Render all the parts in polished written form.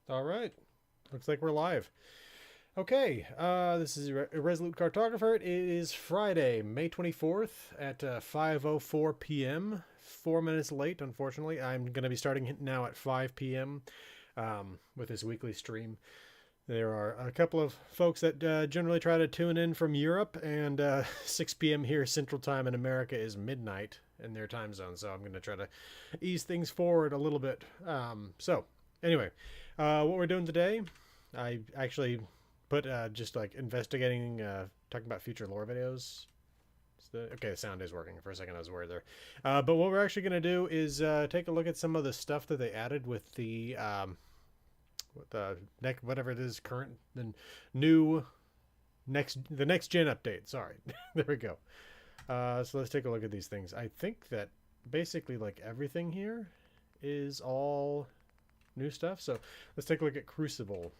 All right. Looks like we're live. Okay, this is Irresolute Cartographer. It is Friday, May 24th at 5:04 p.m. 4 minutes late, unfortunately. I'm going to be starting now at 5 p.m. With this weekly stream. There are a couple of folks that generally try to tune in from Europe, and 6 p.m. here Central Time in America is midnight in their time zone, so I'm going to try to ease things forward a little bit. Anyway, what we're doing today, I actually put just like investigating, talking about future lore videos. Okay, the sound is working. For a second, I was worried there. But what we're actually going to do is take a look at some of the stuff that they added with the next, whatever it is, current, the new the next gen update. Sorry, there we go. So let's take a look at these things. I think that basically like everything here is all new stuff. So let's take a look at Crucible.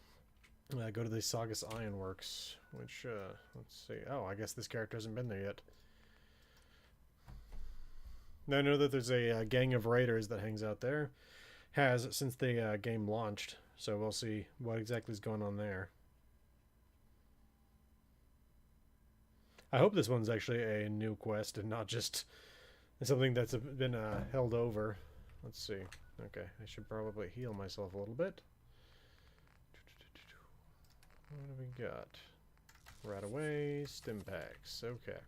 Go to the Sagas Ironworks, which let's see. Oh, I guess this character hasn't been there yet. Now I know that there's a gang of raiders that hangs out there. Has since the game launched. So we'll see what exactly is going on there. I hope this one's actually a new quest and not just something that's been held over. Let's see. Okay, I should probably heal myself a little bit. What do we got? Right away, stim packs. Okay.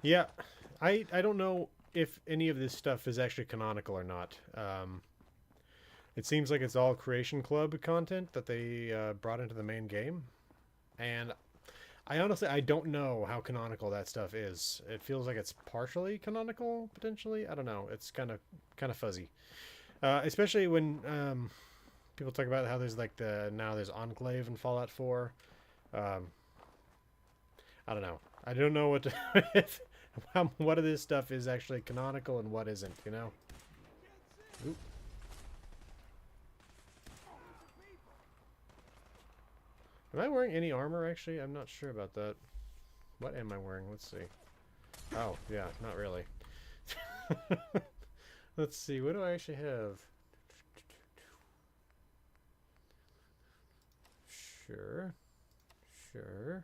Yeah, I don't know if any of this stuff is actually canonical or not. It seems like it's all Creation Club content that they brought into the main game, and I don't know how canonical that stuff is. It feels like it's partially canonical, potentially. I don't know. It's kind of fuzzy, especially when people talk about how there's like now there's Enclave in Fallout 4. I don't know. I don't know what to, what of this stuff is actually canonical and what isn't. You know. Oop. Am I wearing any armor, actually? I'm not sure about that. What am I wearing? Let's see. Oh, yeah, not really. Let's see, what do I actually have? Sure. Sure.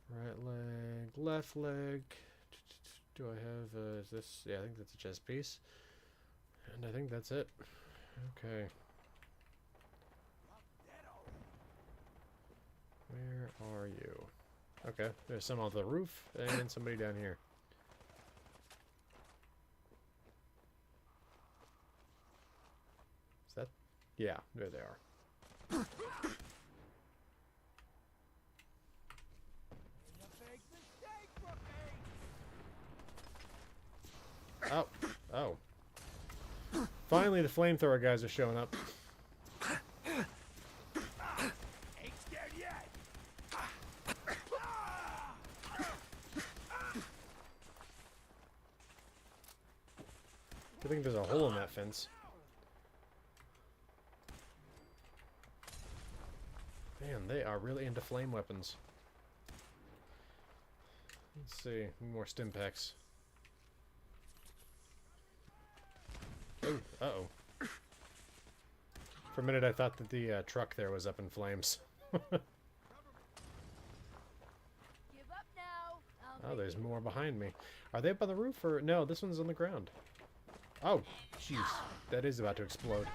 Right leg, left leg. Do I have, is this? Yeah, I think that's a chest piece. And I think that's it. Okay. Where are you? Okay, there's some on the roof and somebody down here. Is that? Yeah, there they are. Oh, oh. Finally, the flamethrower guys are showing up. I think there's a hole in that fence. Man, they are really into flame weapons. Let's see, more stim packs. Oh, uh-oh. For a minute I thought that the truck there was up in flames. Oh, there's more behind me. Are they up on the roof or... No, this one's on the ground. Oh, jeez. That is about to explode.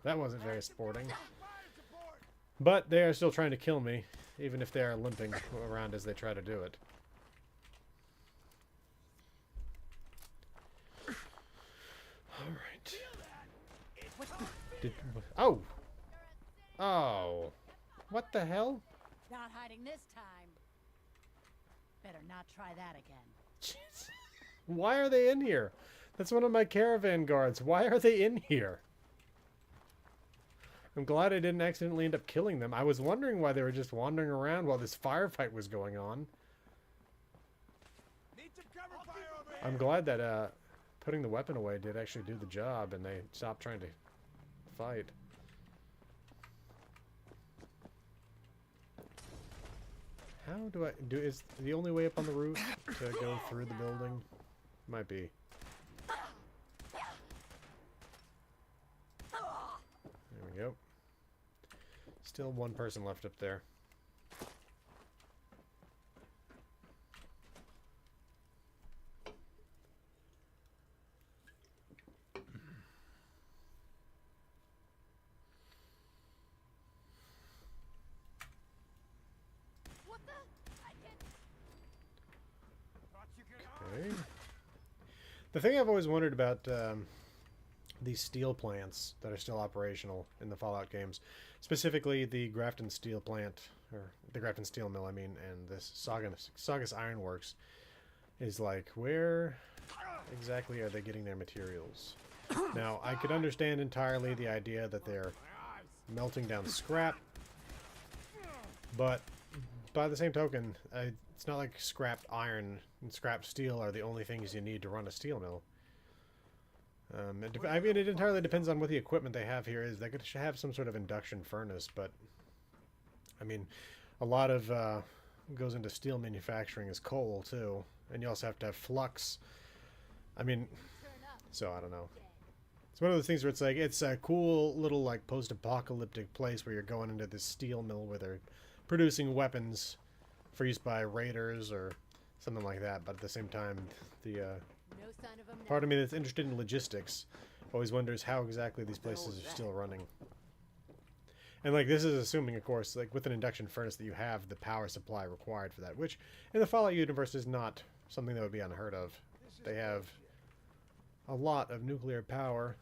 That wasn't very sporting. But they are still trying to kill me, even if they are limping around as they try to do it. Alright. Oh! Oh! What the hell? Not hiding this time. Better not try that again. Jeez. Why are they in here? That's one of my caravan guards. Why are they in here? I'm glad I didn't accidentally end up killing them. I was wondering why they were just wandering around while this firefight was going on. I'm glad that putting the weapon away did actually do the job and they stopped trying to fight. How do I do? Is the only way up on the roof to go through the building? Might be. There we go. Still one person left up there. What the? I can't. Okay. The thing I've always wondered about these steel plants that are still operational in the Fallout games, specifically the Grafton Steel plant, or the Grafton Steel Mill, I mean, and this Saugus Ironworks, is like, where exactly are they getting their materials? Now, I could understand entirely the idea that they're melting down scrap, but by the same token, it's not like scrapped iron and scrap steel are the only things you need to run a steel mill. I mean, it entirely depends on what the equipment they have here is. They could have some sort of induction furnace, but I mean, a lot of goes into steel manufacturing is coal too, and you also have to have flux. I mean, so I don't know. It's one of those things where it's like it's a cool little like post-apocalyptic place where you're going into this steel mill where they're producing weapons for use by raiders or something like that, but at the same time, the No sign of 'em now. part of me that's interested in logistics always wonders how exactly these places are still running. And like this is assuming, of course, like with an induction furnace that you have the power supply required for that, which in the Fallout universe is not something that would be unheard of. They have a lot of nuclear power.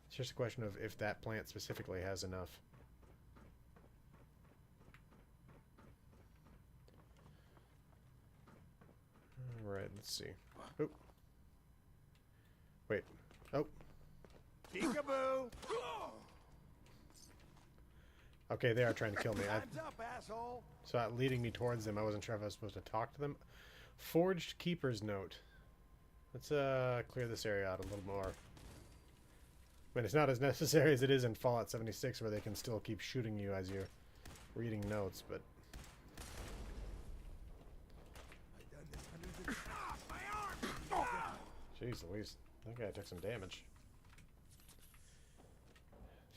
It's just a question of if that plant specifically has enough. Alright, let's see. Oh. Wait. Oh. Peekaboo! Okay, they are trying to kill me. Hands up, asshole! So leading me towards them, I wasn't sure if I was supposed to talk to them. Forged Keeper's Note. Let's clear this area out a little more. I mean, it's not as necessary as it is in Fallout 76, where they can still keep shooting you as you're reading notes, but... I've done this hundreds of my arm! Jeez Louise, that guy took some damage.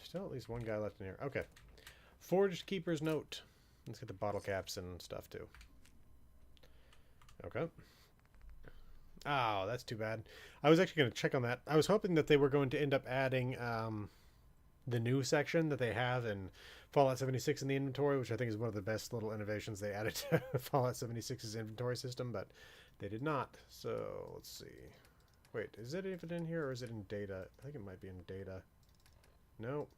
Still at least one guy left in here. Okay. Forged Keeper's Note. Let's get the bottle caps and stuff, too. Okay. Oh, that's too bad. I was actually going to check on that. I was hoping that they were going to end up adding the new section that they have in Fallout 76 in the inventory, which I think is one of the best little innovations they added to Fallout 76's inventory system, but they did not. So, let's see. Wait, is it even in here or is it in data? I think it might be in data. No.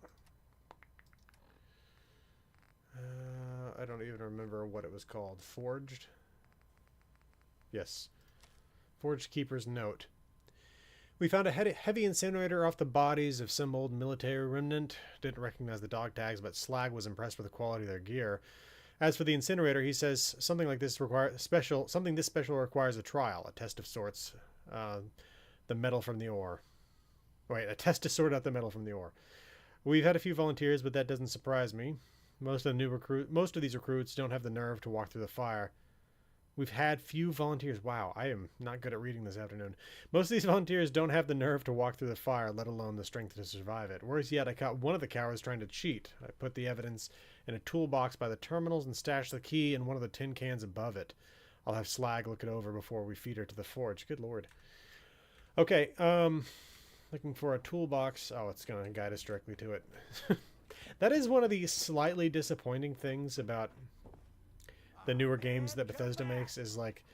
I don't even remember what it was called. Forged? Yes. Forged Keeper's Note. We found a heavy incinerator off the bodies of some old military remnant. Didn't recognize the dog tags, but Slag was impressed with the quality of their gear. As for the incinerator, he says something like this something this special requires a trial, a test of sorts. The metal from the ore. Wait, a test to sort out the metal from the ore. We've had a few volunteers, but that doesn't surprise me. Most of these recruits don't have the nerve to walk through the fire. We've had few volunteers. Wow, I am not good at reading this afternoon. Most of these volunteers don't have the nerve to walk through the fire, let alone the strength to survive it. Worse yet, I caught one of the cowards trying to cheat. I put the evidence in a toolbox by the terminals and stashed the key in one of the tin cans above it. I'll have Slag look it over before we feed her to the forge. Good lord. Okay, looking for a toolbox. Oh, it's going to guide us directly to it. That is one of the slightly disappointing things about the newer games that Bethesda makes is like,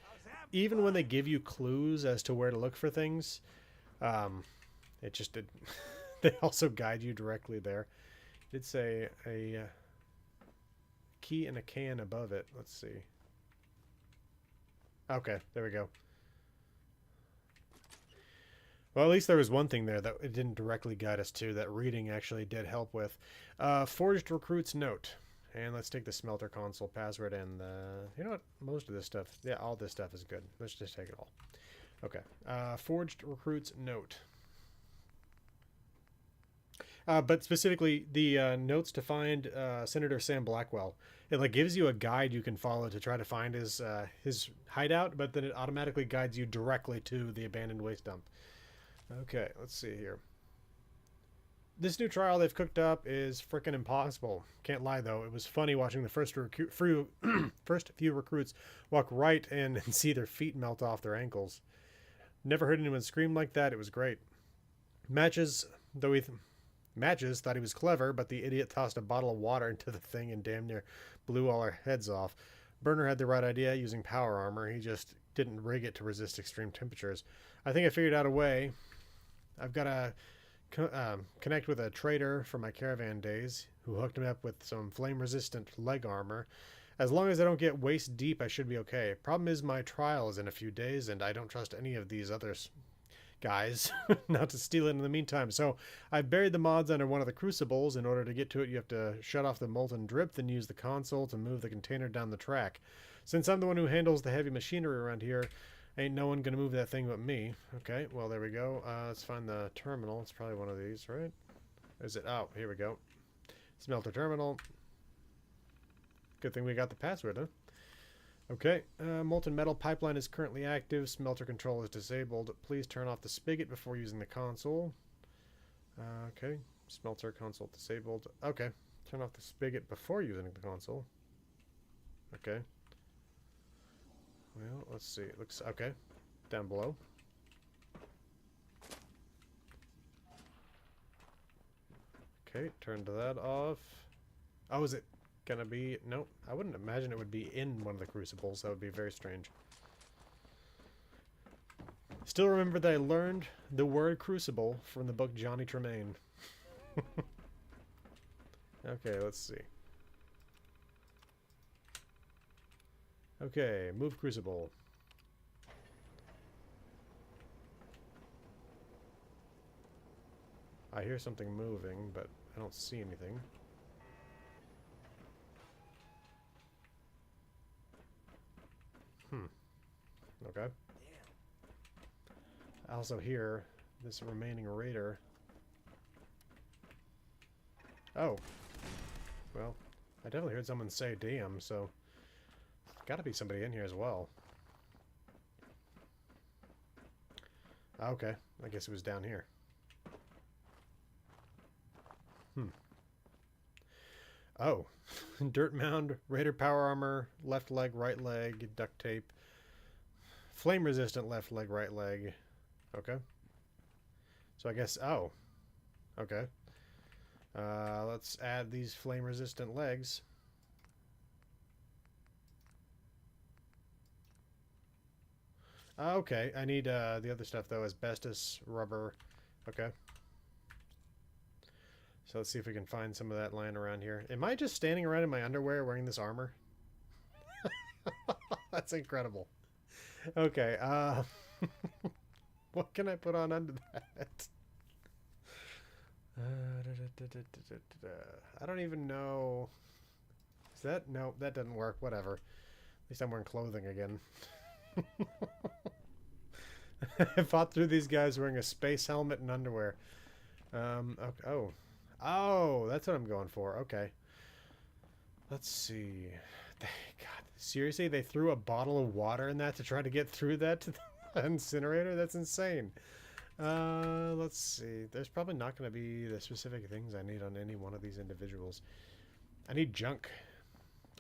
even when they give you clues as to where to look for things, it just did. They also guide you directly there. It did say a key in a can above it. Let's see. Okay, there we go. Well, at least there was one thing there that it didn't directly guide us to that reading actually did help with. Forged Recruit's Note. And let's take the smelter console password and the... You know what? Most of this stuff... Yeah, all this stuff is good. Let's just take it all. Okay. Forged Recruit's Note. But specifically, the notes to find Senator Sam Blackwell. It like gives you a guide you can follow to try to find his hideout, but then it automatically guides you directly to the abandoned waste dump. Okay, let's see here. This new trial they've cooked up is frickin' impossible. Can't lie though, it was funny watching the first few recruits walk right in and see their feet melt off their ankles. Never heard anyone scream like that. It was great. Matches thought he was clever, but the idiot tossed a bottle of water into the thing and damn near blew all our heads off. Burner had the right idea using power armor. He just didn't rig it to resist extreme temperatures. I think I figured out a way. I've got to connect with a trader from my caravan days who hooked me up with some flame-resistant leg armor. As long as I don't get waist deep, I should be okay. Problem is my trial is in a few days, and I don't trust any of these others guys not to steal it in the meantime. So I've buried the mods under one of the crucibles. In order to get to it, you have to shut off the molten drip, then use the console to move the container down the track. Since I'm the one who handles the heavy machinery around here, ain't no one gonna move that thing but me. Okay, well, there we go. Let's find the terminal. It's probably one of these, right? Is it? Oh, here we go. Smelter terminal. Good thing we got the password, huh? Okay, molten metal pipeline is currently active. Smelter control is disabled. Please turn off the spigot before using the console. Okay, smelter console disabled. Okay, turn off the spigot before using the console. Okay. Well, let's see. It looks okay. Down below. Okay, turn that off. Oh, is it gonna be? Nope. I wouldn't imagine it would be in one of the crucibles. That would be very strange. Still remember that I learned the word crucible from the book Johnny Tremaine. Okay, let's see. Okay, move crucible. I hear something moving, but I don't see anything. Okay. I also hear this remaining raider. Oh. Well, I definitely heard someone say damn, so gotta be somebody in here as well. Okay, I guess it was down here. Oh. Dirt mound, raider power armor, left leg, right leg, duct tape. Flame resistant left leg, right leg. Okay. So I guess, oh. Okay. Let's add these flame resistant legs. Okay, I need the other stuff though, asbestos, rubber. Okay. So let's see if we can find some of that lying around here. Am I just standing around in my underwear wearing this armor? That's incredible. Okay, what can I put on under that? I don't even know. Is that? No, that doesn't work. Whatever. At least I'm wearing clothing again. I fought through these guys wearing a space helmet and underwear. Okay. Oh, that's what I'm going for. Okay. Let's see. God, seriously? They threw a bottle of water in that to try to get through that to the incinerator? That's insane. Let's see. There's probably not going to be the specific things I need on any one of these individuals. I need junk.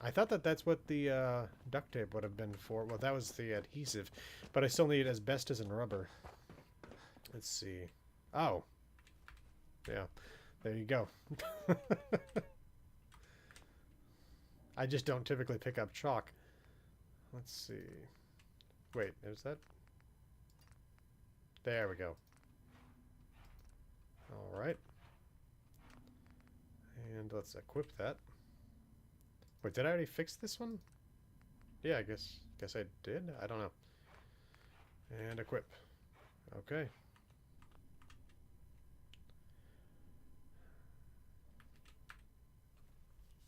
I thought that that's what the duct tape would have been for. Well, that was the adhesive. But I still need asbestos and rubber. Let's see. Oh. Yeah. There you go. I just don't typically pick up chalk. Let's see. Wait, is that? There we go. Alright. And let's equip that. Wait, did I already fix this one? Yeah, I guess I did. I don't know. And equip. Okay.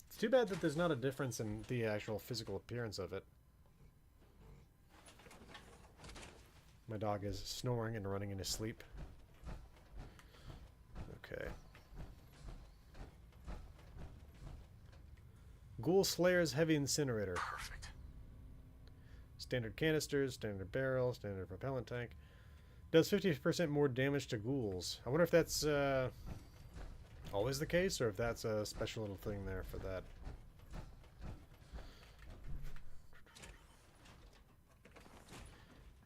It's too bad that there's not a difference in the actual physical appearance of it. My dog is snoring and running in his sleep. Okay. Ghoul Slayer's Heavy Incinerator. Perfect. Standard canisters, standard barrel, standard propellant tank. Does 50% more damage to ghouls. I wonder if that's always the case, or if that's a special little thing there for that.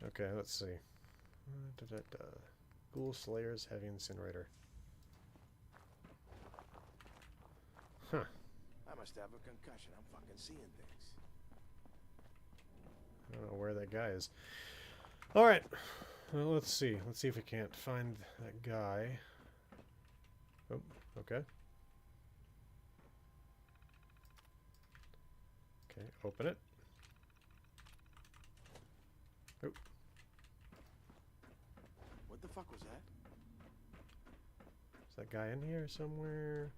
Okay, let's see. Ghoul Slayer's Heavy Incinerator. Huh. I must have a concussion. I'm fucking seeing things. I don't know where that guy is. Alright. Well, let's see. Let's see if we can't find that guy. Oh, okay. Okay, open it. Oh. What the fuck was that? Is that guy in here somewhere?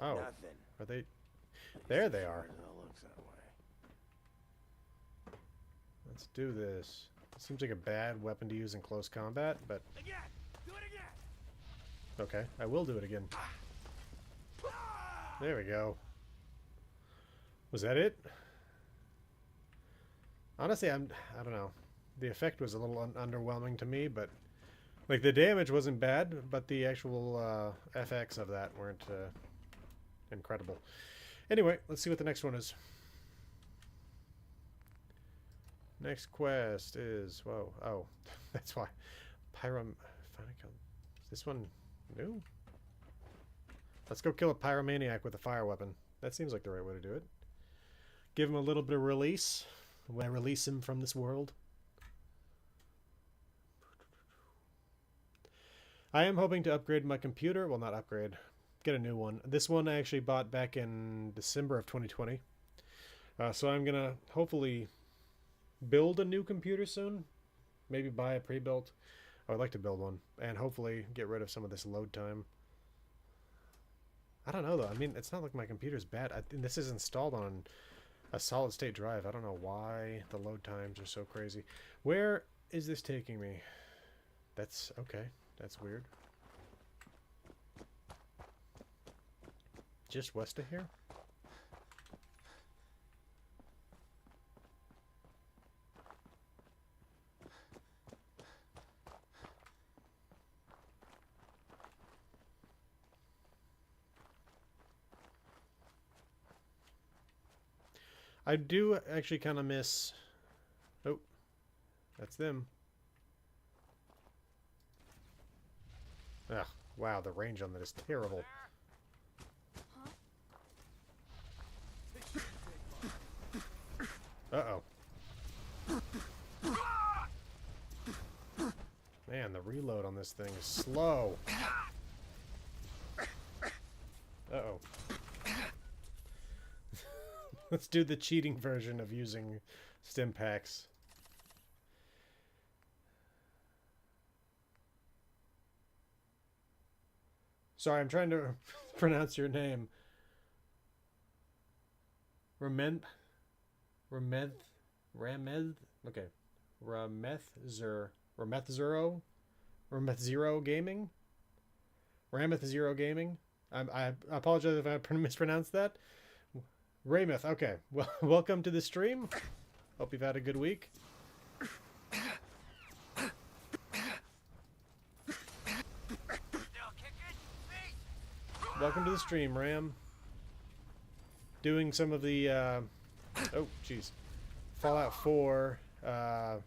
Oh, Nothing. are they? There they are. It all looks that way. Let's do this. It seems like a bad weapon to use in close combat, but Again! Do it again! okay, I will do it again. There we go. Was that it? Honestly, I don't know. The effect was a little underwhelming to me, but like the damage wasn't bad, but the actual FX of that weren't incredible. Anyway, let's see what the next one is. Next quest is whoa. Oh, that's why. Is this one new? Let's go kill a pyromaniac with a fire weapon. That seems like the right way to do it. Give him a little bit of release. When I release him from this world. I am hoping to upgrade my computer. Well, not upgrade. Get a new one. This one I actually bought back in December of 2020. So I'm going to hopefully build a new computer soon. Maybe buy a pre-built. I would like to build one. And hopefully get rid of some of this load time. I don't know though. I mean, it's not like my computer's bad. This is installed on a solid state drive. I don't know why the load times are so crazy. Where is this taking me? That's okay. That's weird. Just west of here? I do actually kind of miss... Oh, that's them. Ugh, wow, the range on that is terrible. Uh-oh. Man, the reload on this thing is slow. Uh-oh. Let's do the cheating version of using stim packs. Sorry, I'm trying to pronounce your name. Rameth? Okay. Rameth Gaming? Rameth Zero Gaming? I apologize if I mispronounced that. Rameth, okay. Well, welcome to the stream. Hope you've had a good week. Welcome to the stream, Ram. Doing some of the, oh, jeez. Fallout 4, what's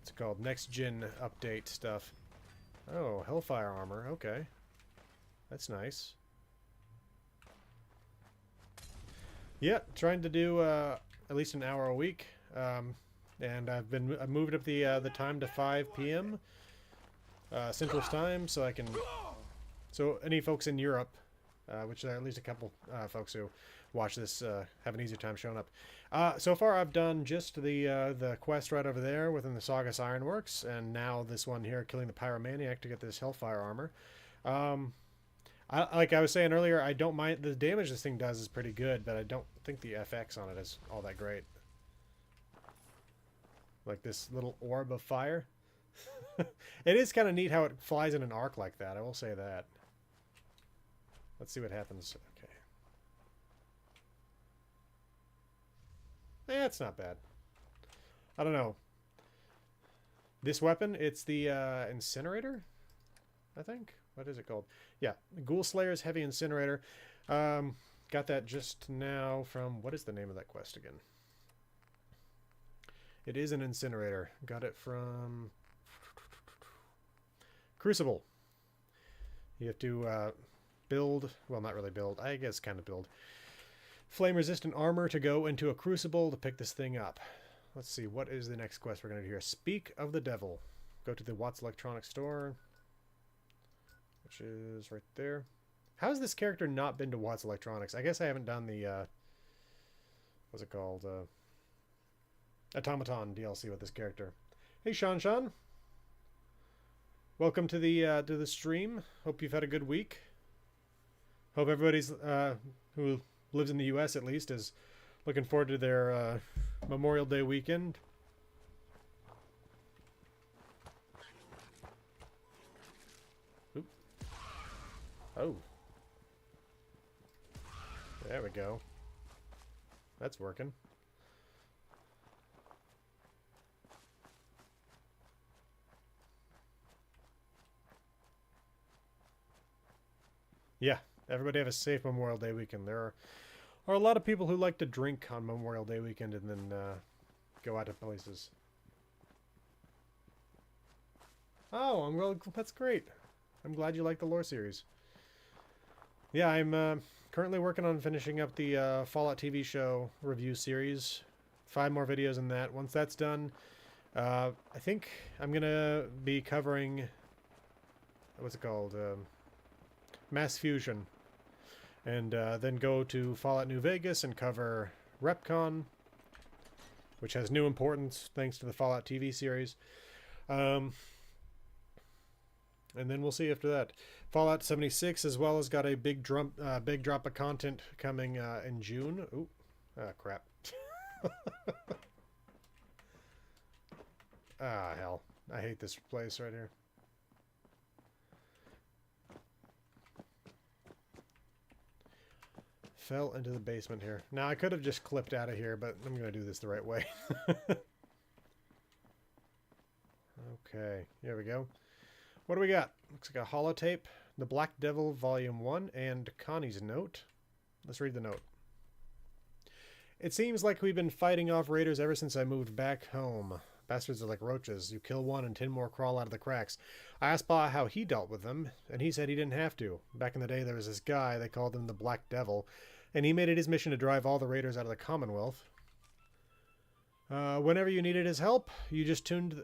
it called? Next gen update stuff. Oh, Hellfire armor, okay. That's nice. Yeah, trying to do at least an hour a week, and I've moved up the time to 5 p.m. Central Time, so I can. So any folks in Europe, which are at least a couple folks who watch this, have an easier time showing up. So far, I've done just the quest right over there within the Saugus Ironworks, and now this one here, killing the Pyromaniac to get this Hellfire armor. Like I was saying earlier, I don't mind the damage this thing does is pretty good, but I don't think the FX on it is all that great. Like this little orb of fire, It is kind of neat how it flies in an arc like that. I will say that. Let's see what happens. Okay. Eh, it's not bad. I don't know. This weapon, it's the incinerator, I think. What is it called? Yeah, Ghoul Slayer's Heavy Incinerator. Got that just now from... What is the name of that quest again? It is an incinerator. Got it from... Crucible. You have to build... Well, not really build. I guess kind of build. Flame-resistant armor to go into a crucible to pick this thing up. Let's see, what is the next quest we're going to do here? Speak of the Devil. Go to the Watts Electronics Store, which is right there. How has this character not been to Watts Electronics? I guess I haven't done the, what's it called? Automaton DLC with this character. Hey, Sean. Welcome to the stream. Hope you've had a good week. Hope everybody's, who lives in the U.S. at least, is looking forward to their, Memorial Day weekend. Oop. Oh. There we go. That's working. Yeah, everybody have a safe Memorial Day weekend. There are a lot of people who like to drink on Memorial Day weekend and then go out to places. Oh, that's great. I'm glad you like the lore series. Yeah, I'm currently working on finishing up the Fallout TV show review series. 5 more videos in that. Once that's done, I think I'm going to be covering... What's it called? Mass Fusion. And then go to Fallout New Vegas and cover RepCon, which has new importance thanks to the Fallout TV series. And then we'll see after that. Fallout 76 as well has got a big drop of content coming in June. Ooh, crap. Ah, hell. I hate this place right here. Fell into the basement here. Now, I could have just clipped out of here, but I'm going to do this the right way. Okay, here we go. What do we got? Looks like a holotape, The Black Devil Volume 1, and Connie's note. Let's read the note. It seems like we've been fighting off raiders ever since I moved back home. Bastards are like roaches. You kill one and 10 more crawl out of the cracks. I asked Pa how he dealt with them, and he said he didn't have to. Back in the day, there was this guy, they called him the Black Devil, and he made it his mission to drive all the raiders out of the Commonwealth. Whenever you needed his help, you just tuned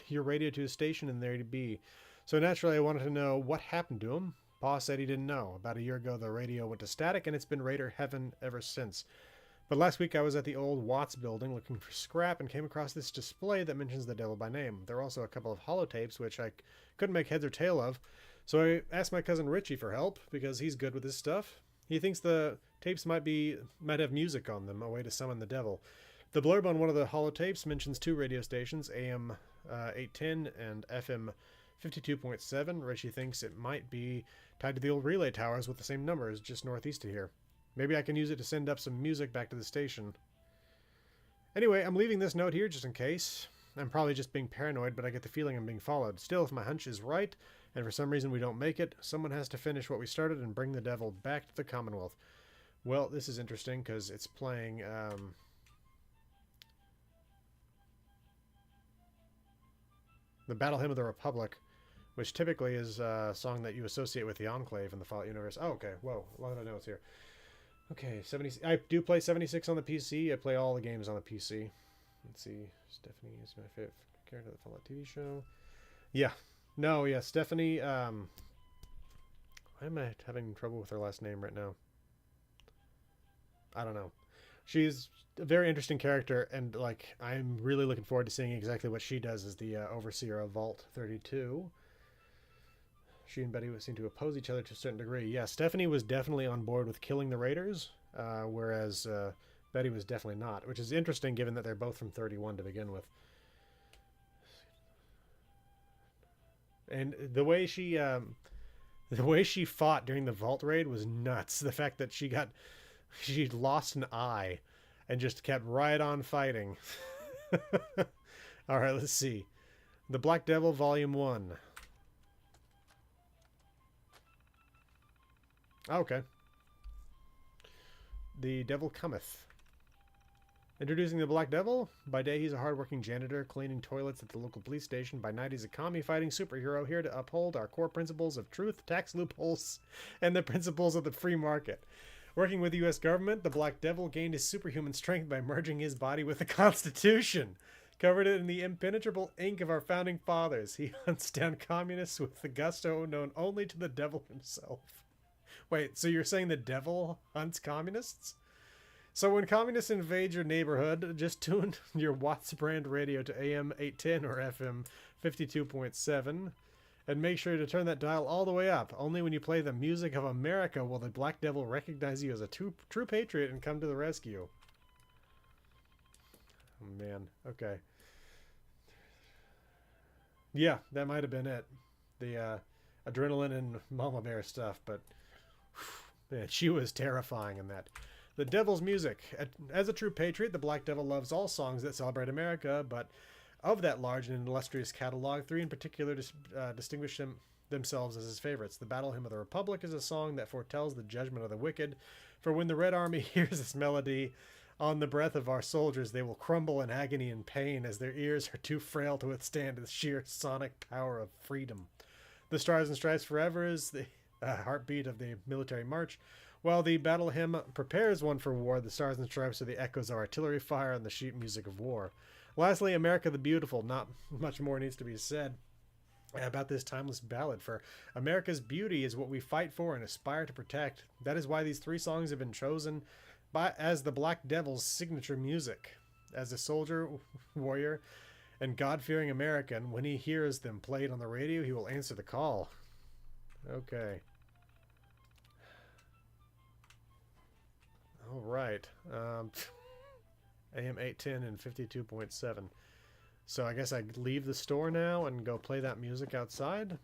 your radio to his station and there he'd be. So naturally, I wanted to know what happened to him. Pa said he didn't know. About a year ago, the radio went to static, and it's been Raider Heaven ever since. But last week, I was at the old Watts building looking for scrap and came across this display that mentions the devil by name. There are also a couple of holotapes, which I couldn't make heads or tail of. So I asked my cousin Richie for help, because he's good with this stuff. He thinks the tapes might have music on them, a way to summon the devil. The blurb on one of the holotapes mentions 2 radio stations, AM 810 and FM 52.7. Richie thinks it might be tied to the old relay towers with the same numbers just northeast of here. Maybe I can use it to send up some music back to the station. Anyway, I'm leaving this note here just in case. I'm probably just being paranoid, but I get the feeling I'm being followed. Still, if my hunch is right, and for some reason we don't make it, someone has to finish what we started and bring the devil back to the Commonwealth. Well, this is interesting because it's playing... the Battle Hymn of the Republic, which typically is a song that you associate with the Enclave in the Fallout universe. Oh, okay. Whoa, a lot of notes here. Okay, 70. I do play 76 on the PC. I play all the games on the PC. Let's see. Stephanie is my favorite character of the Fallout TV show. Yeah. No, yeah, Stephanie. Why am I having trouble with her last name right now? I don't know. She's a very interesting character, and like I'm really looking forward to seeing exactly what she does as the overseer of Vault 32. She and Betty seem to oppose each other to a certain degree. Yeah, Stephanie was definitely on board with killing the raiders, whereas Betty was definitely not, which is interesting given that they're both from 31 to begin with. And the way she fought during the vault raid was nuts. The fact that she lost an eye and just kept right on fighting. All right, let's see. The Black Devil Volume 1. Okay. The Devil Cometh. Introducing the Black Devil. By day, he's a hardworking janitor cleaning toilets at the local police station. By night, he's a commie-fighting superhero here to uphold our core principles of truth, tax loopholes, and the principles of the free market. Working with the U.S. government, the Black Devil gained his superhuman strength by merging his body with the Constitution. Covered it in the impenetrable ink of our founding fathers. He hunts down communists with the gusto known only to the devil himself. Wait, so you're saying the devil hunts communists? So when communists invade your neighborhood, just tune your Watts brand radio to AM 810 or FM 52.7 and make sure to turn that dial all the way up. Only when you play the music of America will the Black Devil recognize you as a true patriot and come to the rescue. Oh, man. Okay. Yeah, that might have been it. The adrenaline and mama bear stuff, but man, she was terrifying in that. The Devil's music. As a true patriot, the Black Devil loves all songs that celebrate America, but of that large and illustrious catalog, 3 in particular distinguish themselves as his favorites. The Battle Hymn of the Republic is a song that foretells the judgment of the wicked, for when the Red Army hears this melody, on the breath of our soldiers, they will crumble in agony and pain as their ears are too frail to withstand the sheer sonic power of freedom. The Stars and Stripes Forever is the heartbeat of the military march. While the battle hymn prepares one for war, the Stars and Stripes are the echoes of artillery fire and the sheet music of war. Lastly, America the Beautiful. Not much more needs to be said about this timeless ballad, for America's beauty is what we fight for and aspire to protect. That is why these 3 songs have been chosen as the Black Devil's signature music. As a soldier, warrior, and God-fearing American, when he hears them played on the radio, he will answer the call. Okay. All right. AM 810 and 52.7. So I guess I leave the store now and go play that music outside.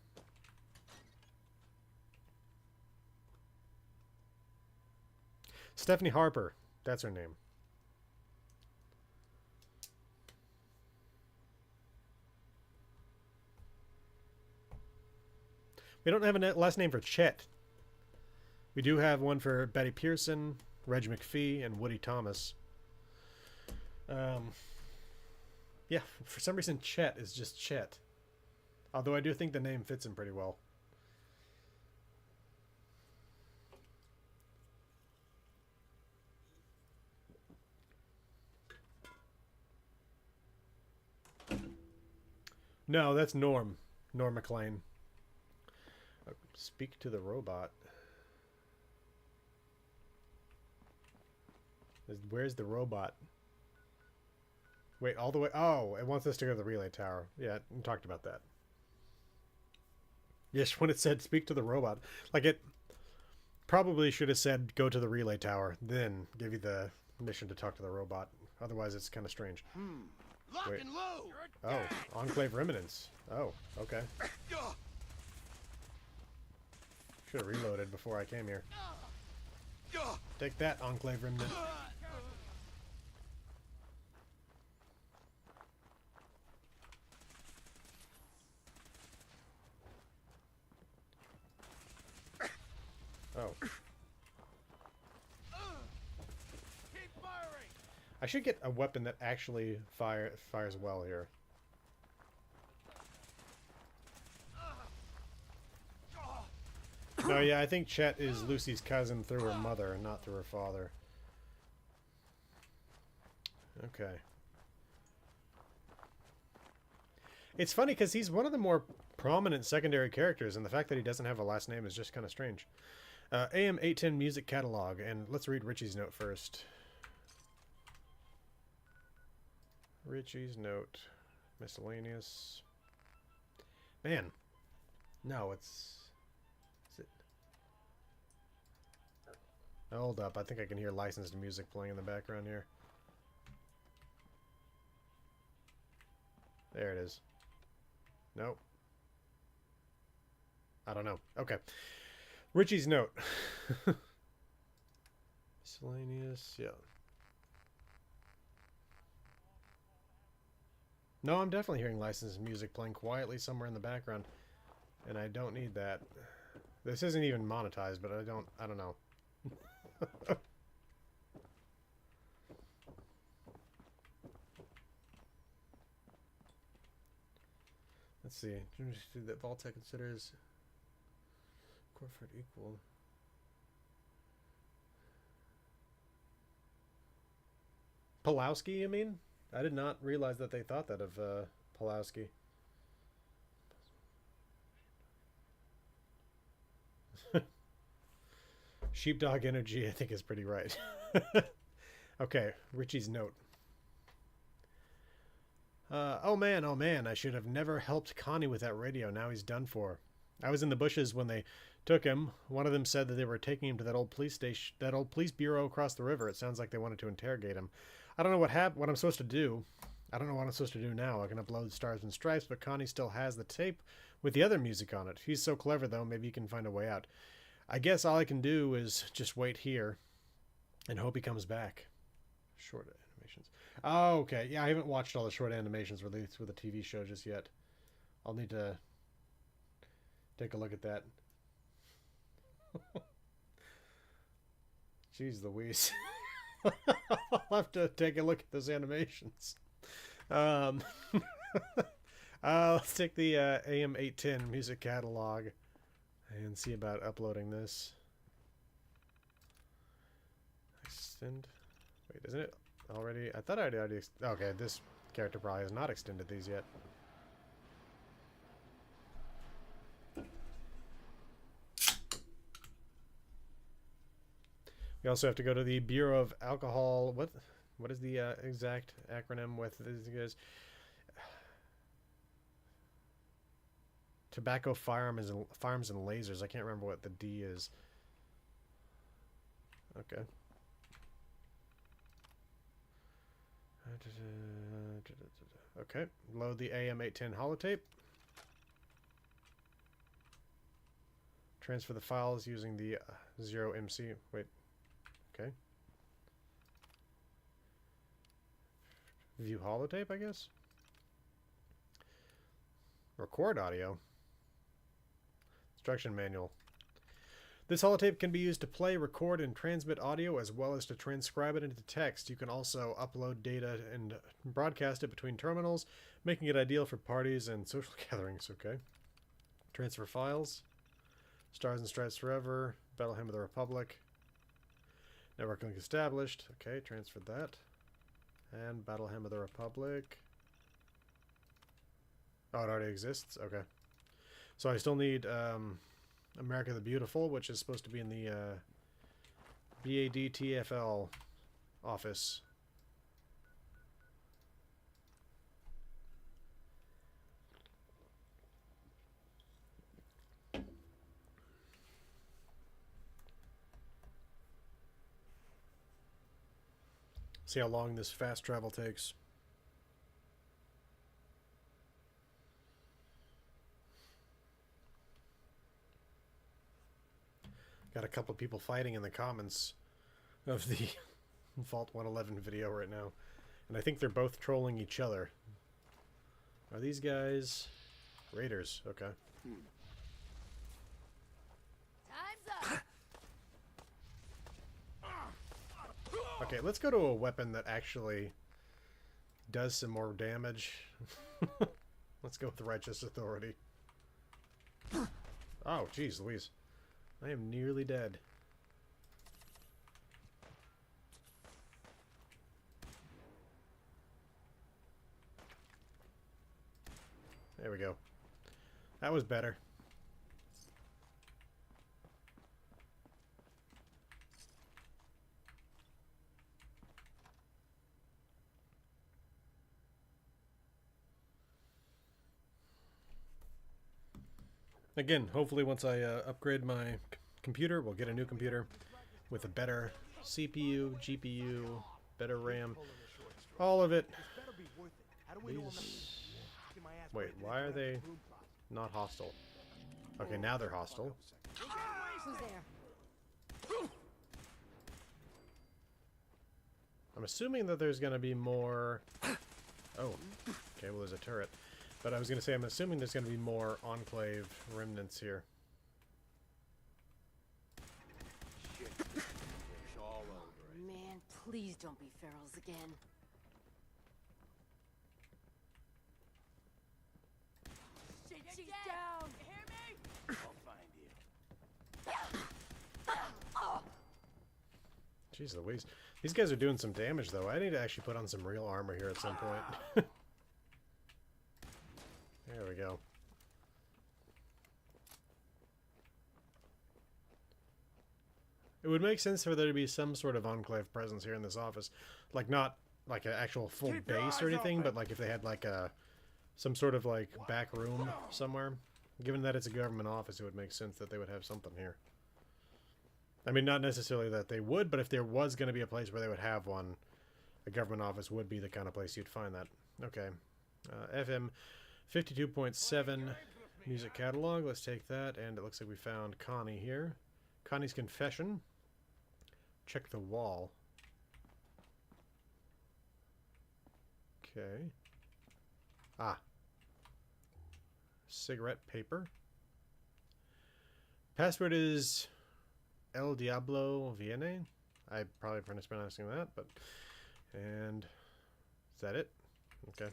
Stephanie Harper. That's her name. We don't have a last name for Chet. We do have one for Betty Pearson, Reg McPhee, and Woody Thomas. Yeah, for some reason Chet is just Chet. Although I do think the name fits him pretty well. No, that's Norm. Norm MacLean. Speak to the robot. Where's the robot? Wait, all the way... Oh, it wants us to go to the relay tower. Yeah, we talked about that. Yes, when it said speak to the robot. Like, it probably should have said go to the relay tower, then give you the mission to talk to the robot. Otherwise, it's kind of strange. Lock Wait. and load. Oh, Enclave Remnants. Oh, okay. Should have reloaded before I came here. Take that, Enclave Remnant. Oh. Keep firing. I should get a weapon that actually fires well here. No, yeah, I think Chet is Lucy's cousin through her mother and not through her father. Okay. It's funny because he's one of the more prominent secondary characters, and the fact that he doesn't have a last name is just kind of strange. AM 810 music catalog, and let's read Richie's note first. Richie's note. Miscellaneous. Man. No, it's... Is it... Hold up, I think I can hear licensed music playing in the background here. There it is. Nope. I don't know. Okay. Richie's note. Miscellaneous, yeah. No, I'm definitely hearing licensed music playing quietly somewhere in the background. And I don't need that. This isn't even monetized, but I don't know. Let's see. That Vault-Tec considers Corford equal. Pulowski, you mean? I did not realize that they thought that of Pulowski. Sheepdog energy, I think, is pretty right. Okay, Richie's note. Oh man, I should have never helped Connie with that radio. Now he's done for. I was in the bushes when they took him. One of them said that they were taking him to that old police station, that old police bureau across the river. It sounds like they wanted to interrogate him. I don't know what I'm supposed to do. I don't know what I'm supposed to do now. I can upload Stars and Stripes, but Connie still has the tape with the other music on it. He's so clever, though. Maybe you can find a way out. I guess all I can do is just wait here and hope he comes back. Short animations. Oh, okay. Yeah, I haven't watched all the short animations released with the TV show just yet. I'll need to take a look at that. Jeez Louise. I'll have to take a look at those animations. Let's take the AM810 music catalog and see about uploading this. Extend. Wait, isn't it already? I thought I'd already. Okay, this character probably has not extended these yet. We also have to go to the Bureau of Alcohol. What is the exact acronym with these guys? Tobacco, firearms, and lasers. I can't remember what the D is. Okay. Okay. Load the AM810 holotape. Transfer the files using the 0MC. Wait. Okay. View holotape, I guess. Record audio. Instruction manual. This holotape can be used to play, record, and transmit audio as well as to transcribe it into text. You can also upload data and broadcast it between terminals, making it ideal for parties and social gatherings. Okay. Transfer files. Stars and Stripes Forever. Battle Hymn of the Republic. Network link established. Okay, transferred that. And Battle Hymn of the Republic. Oh, it already exists? Okay. So I still need America the Beautiful, which is supposed to be in the BADTFL office. See how long this fast travel takes. Got a couple of people fighting in the comments of the Vault 111 video right now. And I think they're both trolling each other. Are these guys raiders? Okay. Time's up. Okay, let's go to a weapon that actually does some more damage. Let's go with the Righteous Authority. Oh, jeez Louise. I am nearly dead. There we go. That was better. Again, hopefully once I upgrade my computer, we'll get a new computer with a better CPU, GPU, better RAM, all of it. These... Wait, why are they not hostile? Okay, now they're hostile. Who's there? I'm assuming that there's going to be more... Oh, okay, well, there's a turret. But I was going to say, I'm assuming there's going to be more Enclave remnants here. Shit. It's all over it. Man, please don't be ferals again. Shit, she's down! You hear me? I'll find you. Jeez Louise. These guys are doing some damage, though. I need to actually put on some real armor here at some point. There we go. It would make sense for there to be some sort of Enclave presence here in this office. Like, not like an actual full Keep your base or eyes anything, open. but like if they had like a... some sort of like back room somewhere. Given that it's a government office, it would make sense that they would have something here. I mean, not necessarily that they would, but if there was going to be a place where they would have one, a government office would be the kind of place you'd find that. Okay. FM 52.7 music catalog. Let's take that, and it looks like we found Connie here. Connie's confession. Check the wall. Okay. Ah. Cigarette paper. Password is El Diablo Viene. I probably mispronouncing that, but... And... Is that it? Okay.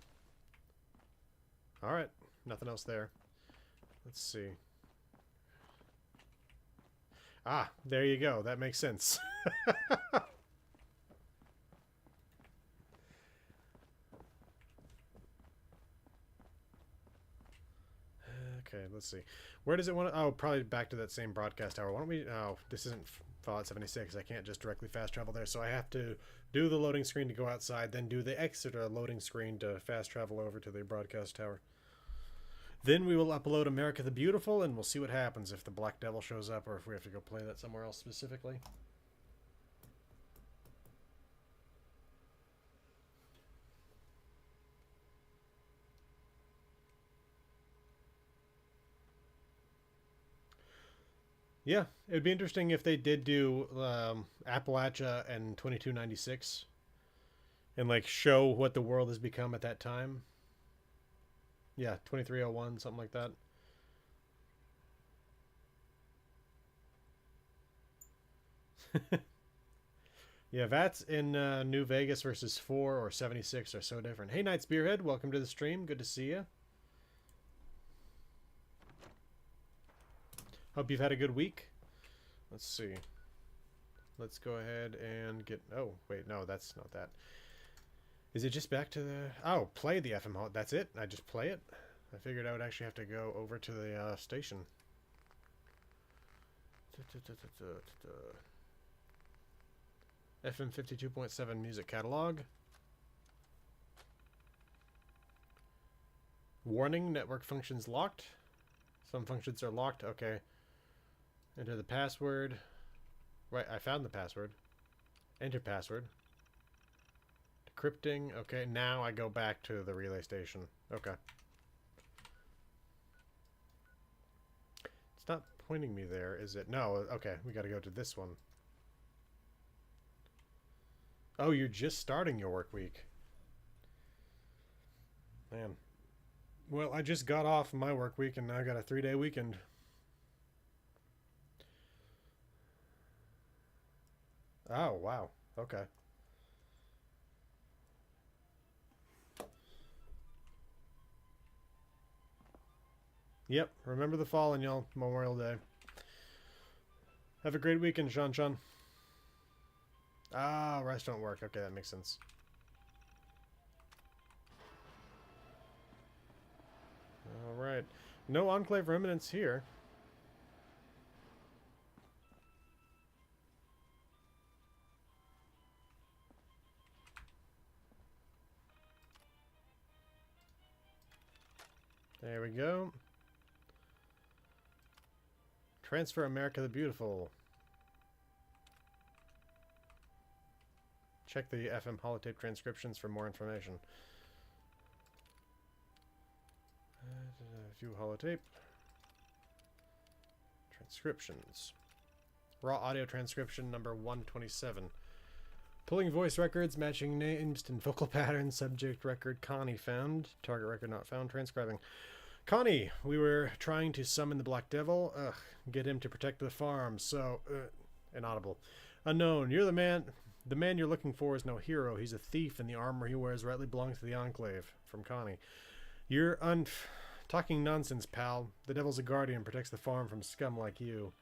Alright. Nothing else there. Let's see. Ah, there you go. That makes sense. Okay, let's see. Where does it want to... Oh, probably back to that same broadcast tower. Why don't we... Oh, this isn't Fallout 76. I can't just directly fast travel there, so I have to do the loading screen to go outside, then do the extra loading screen to fast travel over to the broadcast tower. Then we will upload America the Beautiful, and we'll see what happens if the Black Devil shows up, or if we have to go play that somewhere else specifically. Yeah, it would be interesting if they did do Appalachia and 2296 and like show what the world has become at that time. Yeah, 2301, something like that. Yeah, VATS in New Vegas versus 4 or 76 are so different. Hey, Night Spearhead, welcome to the stream. Good to see you. Hope you've had a good week. Let's see. Let's go ahead and get... Oh, wait, no, that's not that. Is it just back to the... Oh, play the FM Hall. That's it? I just play it? I figured I would actually have to go over to the station. FM 52.7 music catalog. Warning, network functions locked. Some functions are locked. Okay. Enter the password. Right, I found the password. Enter password. Decrypting. Okay, now I go back to the relay station. Okay. It's not pointing me there, is it? No, okay, we gotta go to this one. Oh, you're just starting your work week. Man. Well, I just got off my work week and now I got a 3-day weekend. Oh, wow. Okay. Yep, remember the fall and y'all, Memorial Day. Have a great weekend, Sean Sean. Ah, restaurant work. Okay, that makes sense. Alright. No Enclave remnants here. There we go. Transfer America the Beautiful. Check the FM holotape transcriptions for more information. View holotape. Descriptions. Raw audio transcription number 127. Pulling voice records, matching names and vocal patterns. Subject record Connie found. Target record not found. Transcribing. Connie, we were trying to summon the Black Devil. Get him to protect the farm. So, inaudible. Unknown. You're the man. The man you're looking for is no hero. He's a thief, and the armor he wears rightly belongs to the Enclave. From Connie. You're talking nonsense, pal. The Devil's a guardian, protects the farm from scum like you.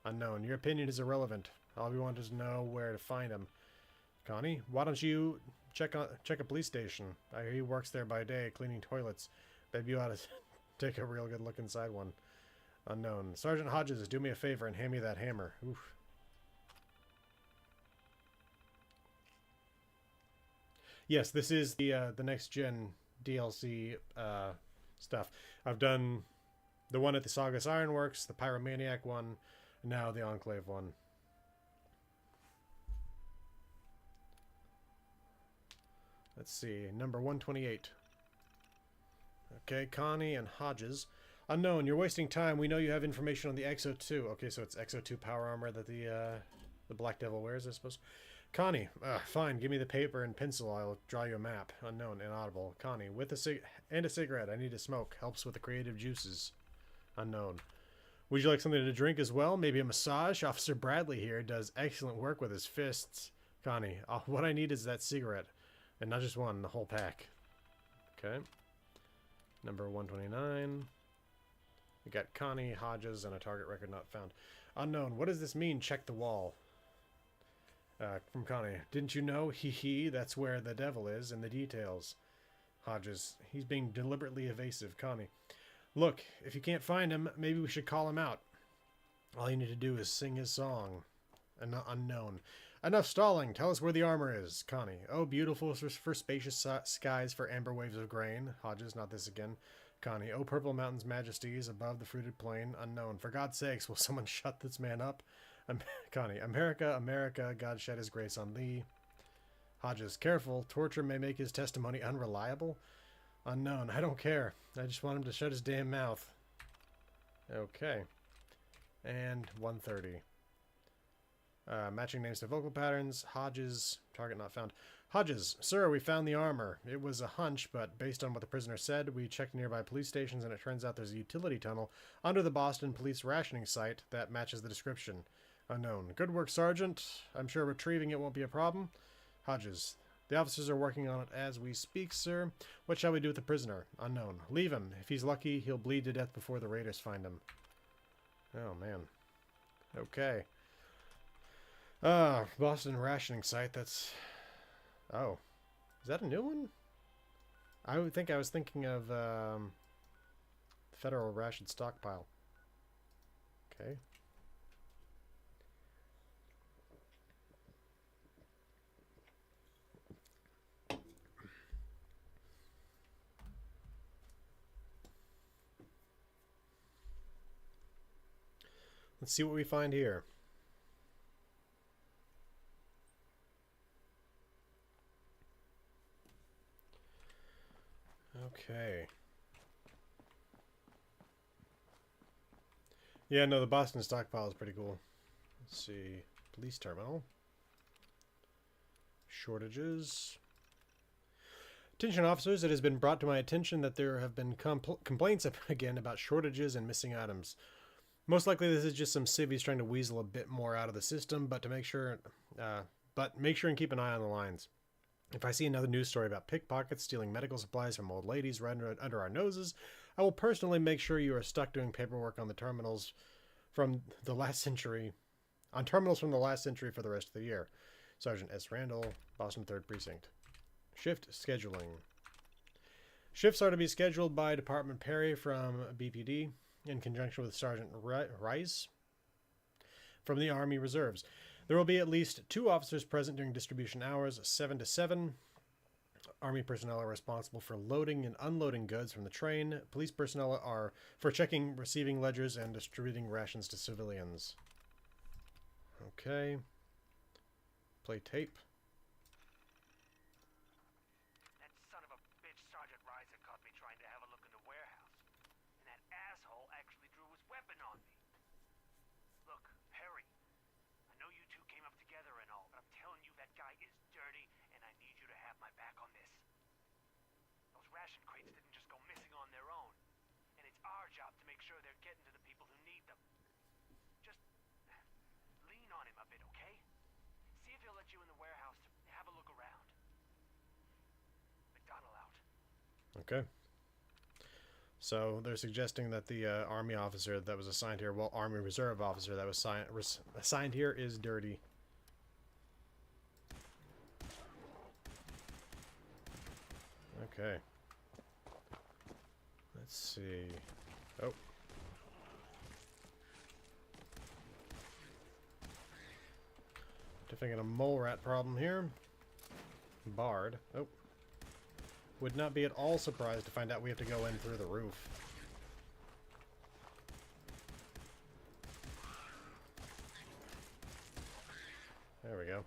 Unknown. Your opinion is irrelevant. All we want is to know where to find him. Connie, why don't you check a police station? I hear he works there by day, cleaning toilets. Maybe you ought to take a real good look inside one. Unknown. Sergeant Hodges, do me a favor and hand me that hammer. Oof. Yes, this is the next gen DLC stuff. I've done the one at the Saugus Ironworks, the Pyromaniac one, and now the Enclave one. Let's see, number 128. Okay, Connie and Hodges. Unknown, you're wasting time. We know you have information on the Exo 2. Okay, so it's Exo 2 power armor that the Black Devil wears, I suppose. Connie, fine, give me the paper and pencil. I'll draw you a map. Unknown, inaudible. Connie, with a cigarette. I need to smoke. Helps with the creative juices. Unknown. Would you like something to drink as well? Maybe a massage? Officer Bradley here does excellent work with his fists. Connie, what I need is that cigarette. And not just one, the whole pack. Okay. Number 129. We got Connie, Hodges, and a target record not found. Unknown, what does this mean? Check the wall. From Connie. Didn't you know? Hee, that's where the devil is in the details. Hodges. He's being deliberately evasive. Connie. Look, if you can't find him, maybe we should call him out. All you need to do is sing his song. Unknown. Enough stalling. Tell us where the armor is. Connie. Oh, beautiful for spacious skies for amber waves of grain. Hodges. Not this again. Connie. Oh, purple mountains majesties above the fruited plain. Unknown. For God's sakes, will someone shut this man up? Connie. America, America, God shed his grace on thee. Hodges. Careful. Torture may make his testimony unreliable. Unknown. I don't care. I just want him to shut his damn mouth. Okay. And 130. Matching names to vocal patterns. Hodges. Target not found. Hodges. Sir, we found the armor. It was a hunch, but based on what the prisoner said, we checked nearby police stations and it turns out there's a utility tunnel under the Boston police rationing site that matches the description. Unknown. Good work, Sergeant. I'm sure retrieving it won't be a problem. Hodges. The officers are working on it as we speak, sir. What shall we do with the prisoner? Unknown. Leave him. If he's lucky, he'll bleed to death before the raiders find him. Oh, man. Okay. Boston rationing site. That's... Oh. Is that a new one? I would think I was thinking of Federal Ration Stockpile. Okay. Let's see what we find here. Okay. Yeah, no, the Boston stockpile is pretty cool. Let's see. Police terminal. Shortages. Attention officers, it has been brought to my attention that there have been complaints again about shortages and missing items. Most likely this is just some civvies trying to weasel a bit more out of the system, but make sure and keep an eye on the lines. If I see another news story about pickpockets stealing medical supplies from old ladies right under our noses, I will personally make sure you are stuck doing paperwork on the terminals from the last century, for the rest of the year. Sergeant S. Randall, Boston 3rd Precinct. Shift scheduling. Shifts are to be scheduled by Department Perry from BPD in conjunction with Sergeant Rice from the Army Reserves. There will be at least 2 officers present during distribution hours, 7 to 7. Army personnel are responsible for loading and unloading goods from the train. Police personnel are for checking receiving ledgers and distributing rations to civilians. Okay. Play tape. That son of a bitch Sergeant Reiser caught me trying to have a look in the warehouse. And that asshole actually drew his weapon on me. ration crates didn't just go missing on their own. And it's our job to make sure they're getting to the people who need them. Just lean on him a bit, okay? See if he'll let you in the warehouse to have a look around. McDonald out. Okay. So they're suggesting that the Army officer that was assigned here, well, Army Reserve officer that was assigned here is dirty. Okay. Let's see. Oh. Definitely a mole rat problem here. Barred. Oh. Would not be at all surprised to find out we have to go in through the roof. There we go.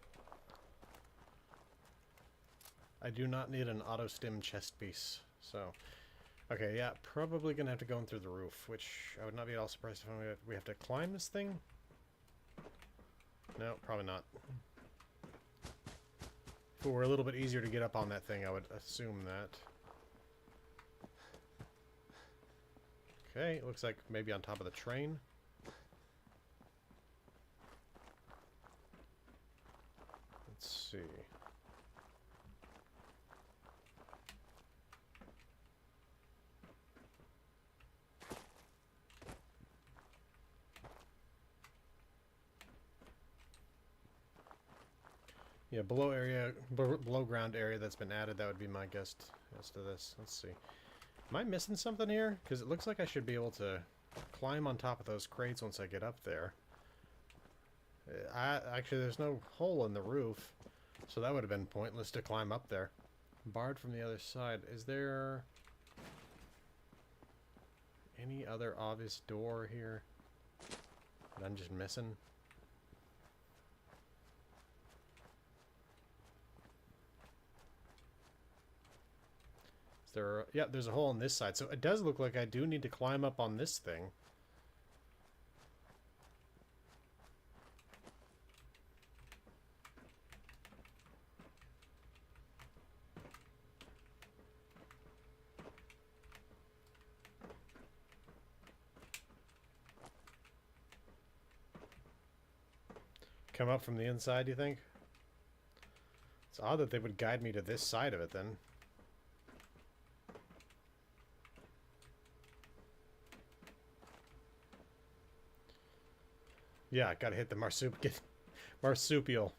I do not need an auto-stim chest piece, so... Okay, yeah, probably gonna have to go in through the roof, which I would not be at all surprised if we have to climb this thing? No, probably not. If it were a little bit easier to get up on that thing, I would assume that. Okay, it looks like maybe on top of the train. Let's see. Yeah, below ground area that's been added, that would be my guess as to this. Let's see. Am I missing something here? Because it looks like I should be able to climb on top of those crates once I get up there. Actually, there's no hole in the roof, so that would have been pointless to climb up there. Barred from the other side. Is there any other obvious door here that I'm just missing? There, yeah, there's a hole on this side, so it does look like I do need to climb up on this thing. Come up from the inside, you think? It's odd that they would guide me to this side of it, then. Yeah, gotta hit the marsupial.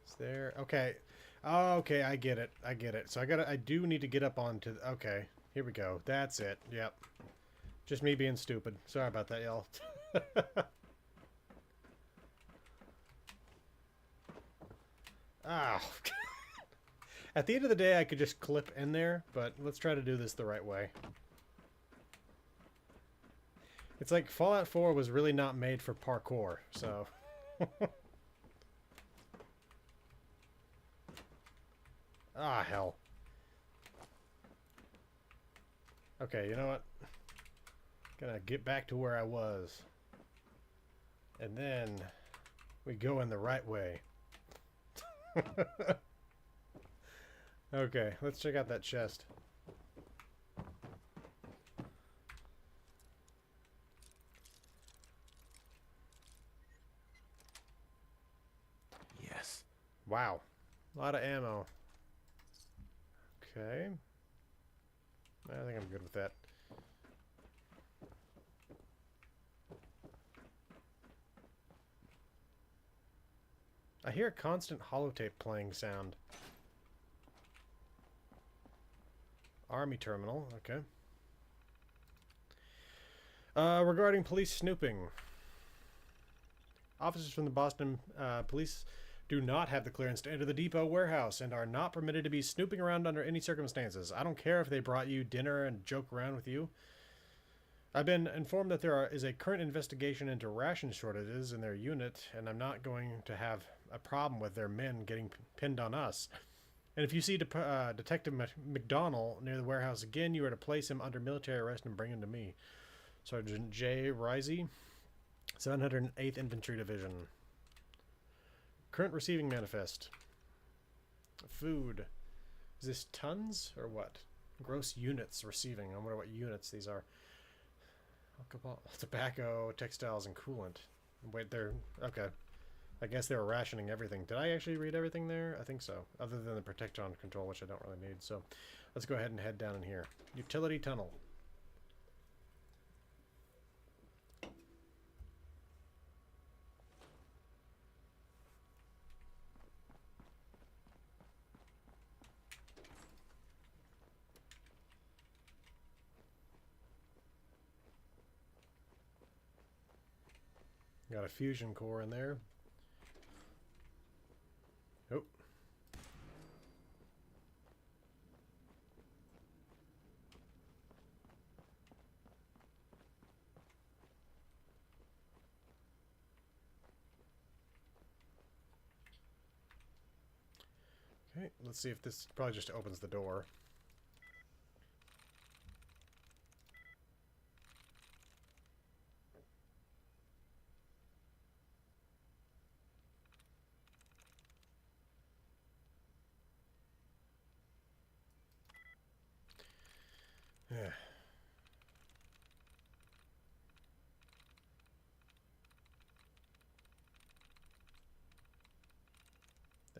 Is there? Okay. Oh, okay, I get it. I get it. So I do need to get up onto... Okay, here we go. That's it. Yep. Just me being stupid. Sorry about that, y'all. Ah. At the end of the day, I could just clip in there, but let's try to do this the right way. It's like Fallout 4 was really not made for parkour, so... Ah, hell. Okay, you know what? Gonna get back to where I was. And then we go in the right way. Okay, let's check out that chest. Yes. Wow. A lot of ammo. Okay. I think I'm good with that. I hear a constant holotape playing sound. Army terminal, okay. Regarding police snooping. Officers from the Boston police do not have the clearance to enter the depot warehouse and are not permitted to be snooping around under any circumstances. I don't care if they brought you dinner and joke around with you. I've been informed that there is a current investigation into ration shortages in their unit, and I'm not going to have a problem with their men getting pinned on us. And if you see Detective McDonald near the warehouse again, you are to place him under military arrest and bring him to me. Sergeant J. Risey, 708th Infantry Division. Current receiving manifest. Food. Is this tons or what? Gross units receiving. I wonder what units these are. Alcohol, tobacco, textiles, and coolant. Wait, they're... Okay. I guess they were rationing everything. Did I actually read everything there? I think so. Other than the Protectron control, which I don't really need. So let's go ahead and head down in here. Utility tunnel. Got a fusion core in there. Oh. Okay, let's see if this probably just opens the door. Yeah.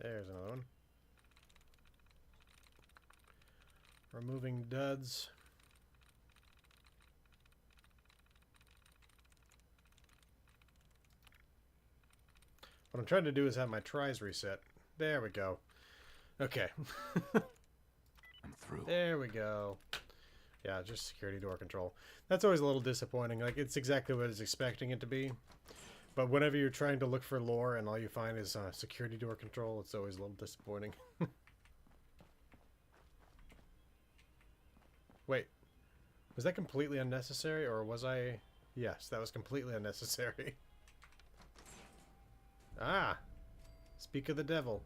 There's another one. Removing duds. What I'm trying to do is have my tries reset. There we go. Okay. I'm through. There we go. Yeah, just security door control. That's always a little disappointing. Like, it's exactly what I was expecting it to be. But whenever you're trying to look for lore and all you find is security door control, it's always a little disappointing. Wait. Was that completely unnecessary, or was I... Yes, that was completely unnecessary. Ah! Speak of the devil.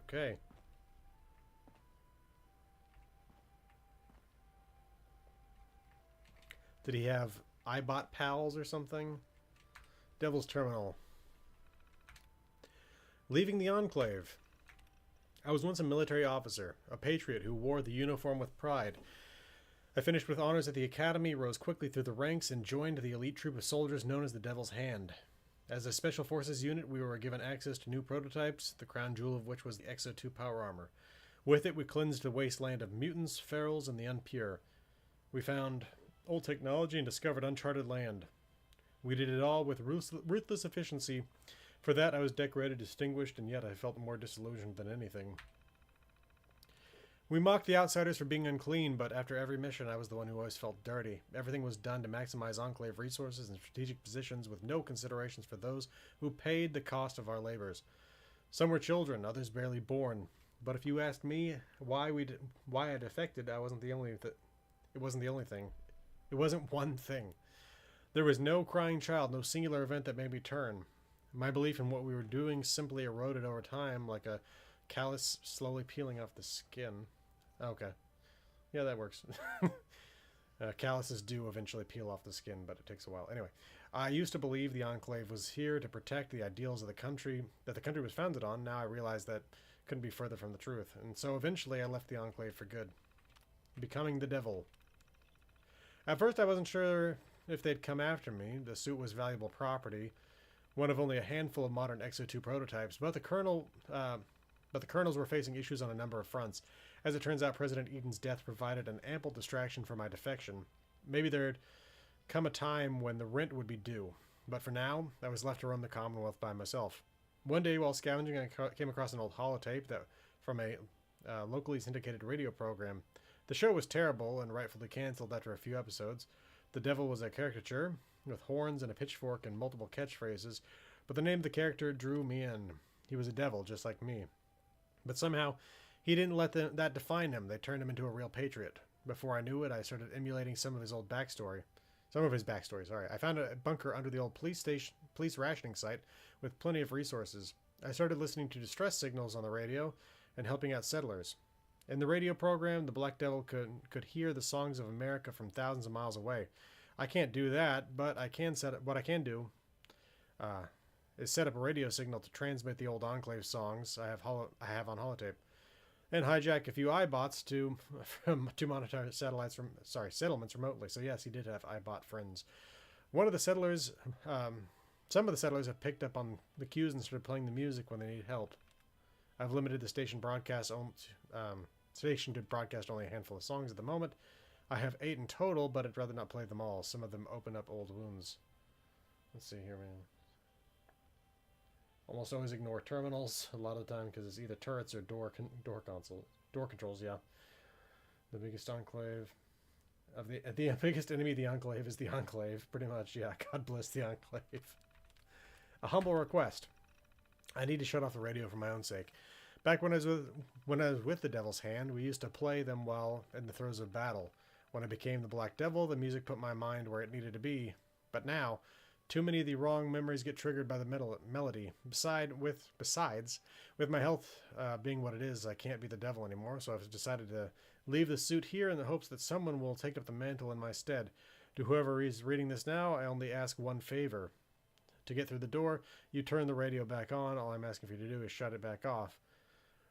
Okay. Did he have iBot pals or something? Devil's Terminal. Leaving the Enclave. I was once a military officer, a patriot who wore the uniform with pride. I finished with honors at the academy, rose quickly through the ranks, and joined the elite troop of soldiers known as the Devil's Hand. As a Special Forces unit, we were given access to new prototypes, the crown jewel of which was the Exo-2 power armor. With it, we cleansed the wasteland of mutants, ferals, and the unpure. We found old technology and discovered uncharted land. We did it all with ruthless efficiency. For that, I was decorated, distinguished, and yet I felt more disillusioned than anything. We mocked the outsiders for being unclean, but after every mission, I was the one who always felt dirty. Everything was done to maximize Enclave resources and strategic positions with no considerations for those who paid the cost of our labors. Some were children, others barely born. But if you asked me why I defected, it wasn't the only thing. It wasn't one thing. There was no crying child, no singular event that made me turn. My belief in what we were doing simply eroded over time like a callus slowly peeling off the skin. Okay. Yeah, that works. Calluses do eventually peel off the skin, but it takes a while. Anyway, I used to believe the Enclave was here to protect the ideals of the country that the country was founded on. Now I realize that couldn't be further from the truth. And so eventually I left the Enclave for good. Becoming the devil. At first I wasn't sure if they'd come after me. The suit was valuable property, one of only a handful of modern Exo-2 prototypes, but the colonels were facing issues on a number of fronts. As it turns out, President Eden's death provided an ample distraction for my defection. Maybe there'd come a time when the rent would be due, but for now, I was left to roam the Commonwealth by myself. One day, while scavenging, I came across an old holotape from a locally syndicated radio program. The show was terrible and rightfully cancelled after a few episodes. The devil was a caricature, with horns and a pitchfork and multiple catchphrases, but the name of the character drew me in. He was a devil, just like me. But somehow, he didn't let that define him. They turned him into a real patriot. Before I knew it, I started emulating some of his backstory. Sorry. I found a bunker under the old police rationing site with plenty of resources. I started listening to distress signals on the radio and helping out settlers. In the radio program, the Black Devil could hear the songs of America from thousands of miles away. I can't do that, but what I can do is set up a radio signal to transmit the old Enclave songs I have on holotape, and hijack a few iBots to monitor settlements remotely. So yes, he did have iBot friends. Some of the settlers have picked up on the cues and started playing the music when they need help. I've limited the station to broadcast only a handful of songs at the moment. I have 8 in total, but I'd rather not play them all. Some of them open up old wounds. Let's see here, man. Almost always ignore terminals a lot of the time because it's either turrets or door controls. Yeah, the biggest enclave of the biggest enemy of the Enclave is the Enclave. Pretty much, yeah. God bless the Enclave. A humble request. I need to shut off the radio for my own sake. Back when I was with the Devil's Hand, we used to play them while in the throes of battle. When I became the Black Devil, the music put my mind where it needed to be. But now, too many of the wrong memories get triggered by the melody. Besides, with my health being what it is, I can't be the devil anymore, so I've decided to leave the suit here in the hopes that someone will take up the mantle in my stead. To whoever is reading this now, I only ask one favor. To get through the door, you turn the radio back on. All I'm asking for you to do is shut it back off.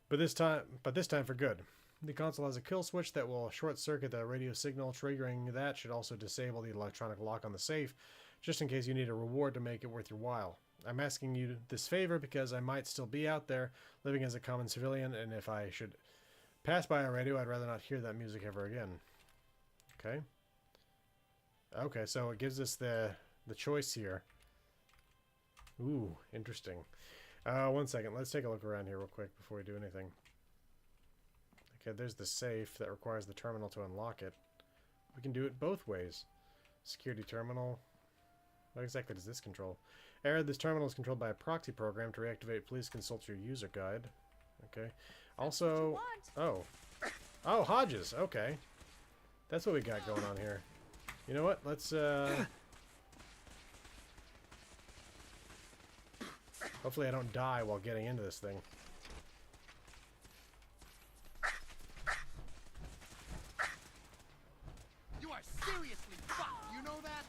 But this time for good. The console has a kill switch that will short-circuit the radio signal. Triggering that should also disable the electronic lock on the safe, just in case you need a reward to make it worth your while. I'm asking you this favor because I might still be out there, living as a common civilian, and if I should pass by a radio, I'd rather not hear that music ever again. Okay. Okay, so it gives us the choice here. Ooh, interesting. 1 second. Let's take a look around here real quick before we do anything. Okay, there's the safe that requires the terminal to unlock it. We can do it both ways. Security terminal. What exactly does this control? Error, this terminal is controlled by a proxy program. To reactivate, please consult your user guide. Okay. Also... Oh. Oh, Hodges. Okay. That's what we got going on here. You know what? Let's, hopefully I don't die while getting into this thing. You are seriously fucked, you know that?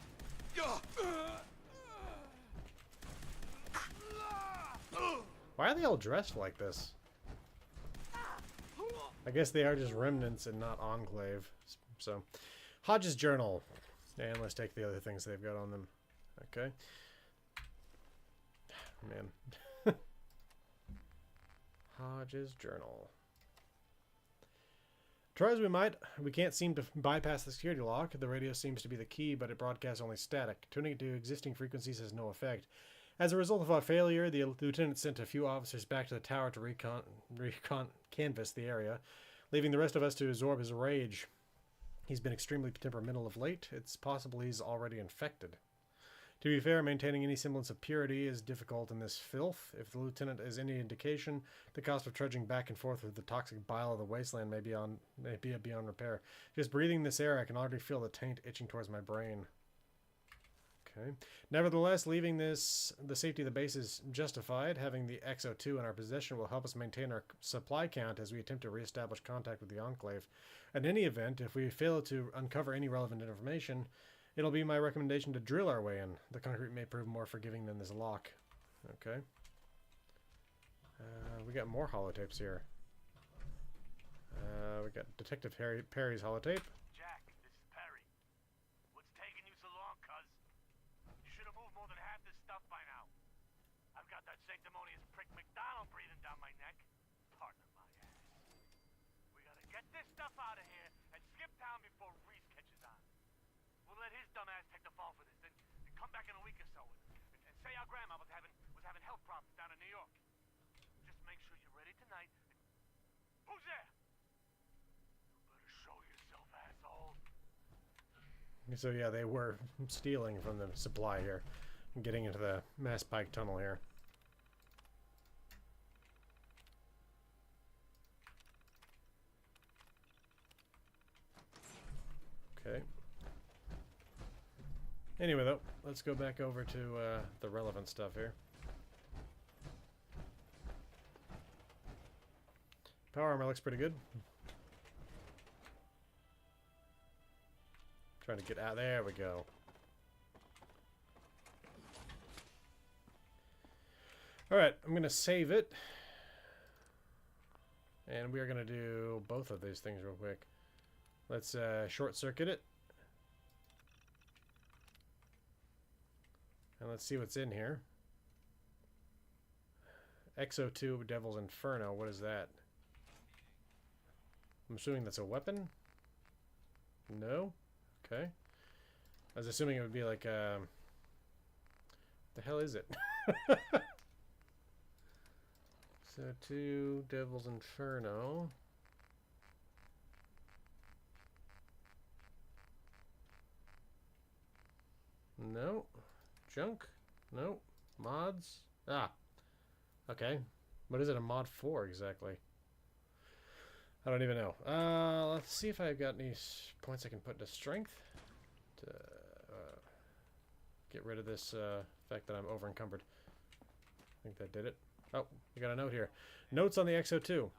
Why are they all dressed like this? I guess they are just remnants and not Enclave. So, Hodges' journal. And let's take the other things they've got on them. Okay. Man. Hodges' journal. Try as we might, we can't seem to bypass the security lock. The radio seems to be the key, but it broadcasts only static. Tuning it to existing frequencies has no effect. As a result of our failure, the lieutenant sent a few officers back to the tower to canvass the area, leaving the rest of us to absorb his rage. He's been extremely temperamental of late. It's possible he's already infected. To be fair, maintaining any semblance of purity is difficult in this filth. If the lieutenant is any indication, the cost of trudging back and forth with the toxic bile of the wasteland may be beyond repair. Just breathing this air, I can already feel the taint itching towards my brain. Okay. Nevertheless, leaving the safety of the base is justified. Having the XO2 in our possession will help us maintain our supply count as we attempt to reestablish contact with the Enclave. In any event, if we fail to uncover any relevant information, it'll be my recommendation to drill our way in. The concrete may prove more forgiving than this lock. Okay. We got more holotapes here. We got Detective Perry's holotape. Jack, this is Perry. What's taking you so long, cuz? You should have moved more than half this stuff by now. I've got that sanctimonious prick McDonald breathing down my neck. Pardon my ass. We gotta get this stuff out of here and skip town before Reese catches on. We'll let his dumb ass take the fall for this, then come back in a week or so and say our grandma was having health problems down in New York. Just make sure you're ready tonight. Who's there? You better show yourself, asshole. So yeah, they were stealing from the supply here and getting into the Mass Pike tunnel here. Okay. Anyway, though, let's go back over to the relevant stuff here. Power armor looks pretty good. Trying to get out. There we go. Alright, I'm going to save it. And we are going to do both of these things real quick. Let's short circuit it. And let's see what's in here. XO2 Devil's Inferno. What is that? I'm assuming that's a weapon? No? Okay. I was assuming it would be like what the hell is it? So 2 Devil's Inferno. No. Junk? No. Mods? Ah. Okay. What is it a mod for exactly? I don't even know. Let's see if I've got any points I can put into strength to get rid of this fact that I'm over encumbered. I think that did it. Oh, we got a note here. Notes on the XO2.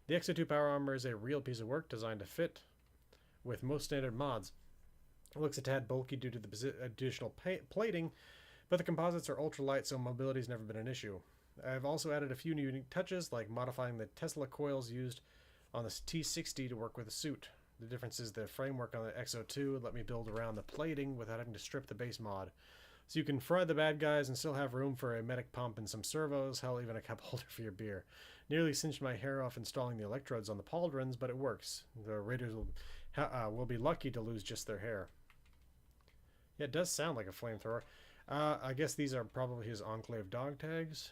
The XO2 power armor is a real piece of work designed to fit with most standard mods. It looks a tad bulky due to the additional plating, but the composites are ultralight, so mobility's never been an issue. I've also added a few new unique touches, like modifying the Tesla coils used on the T60 to work with the suit. The difference is the framework on the XO2 let me build around the plating without having to strip the base mod. So you can fry the bad guys and still have room for a medic pump and some servos, hell, even a cup holder for your beer. Nearly cinched my hair off installing the electrodes on the pauldrons, but it works. The raiders will be lucky to lose just their hair. Yeah, it does sound like a flamethrower. I guess these are probably his Enclave dog tags.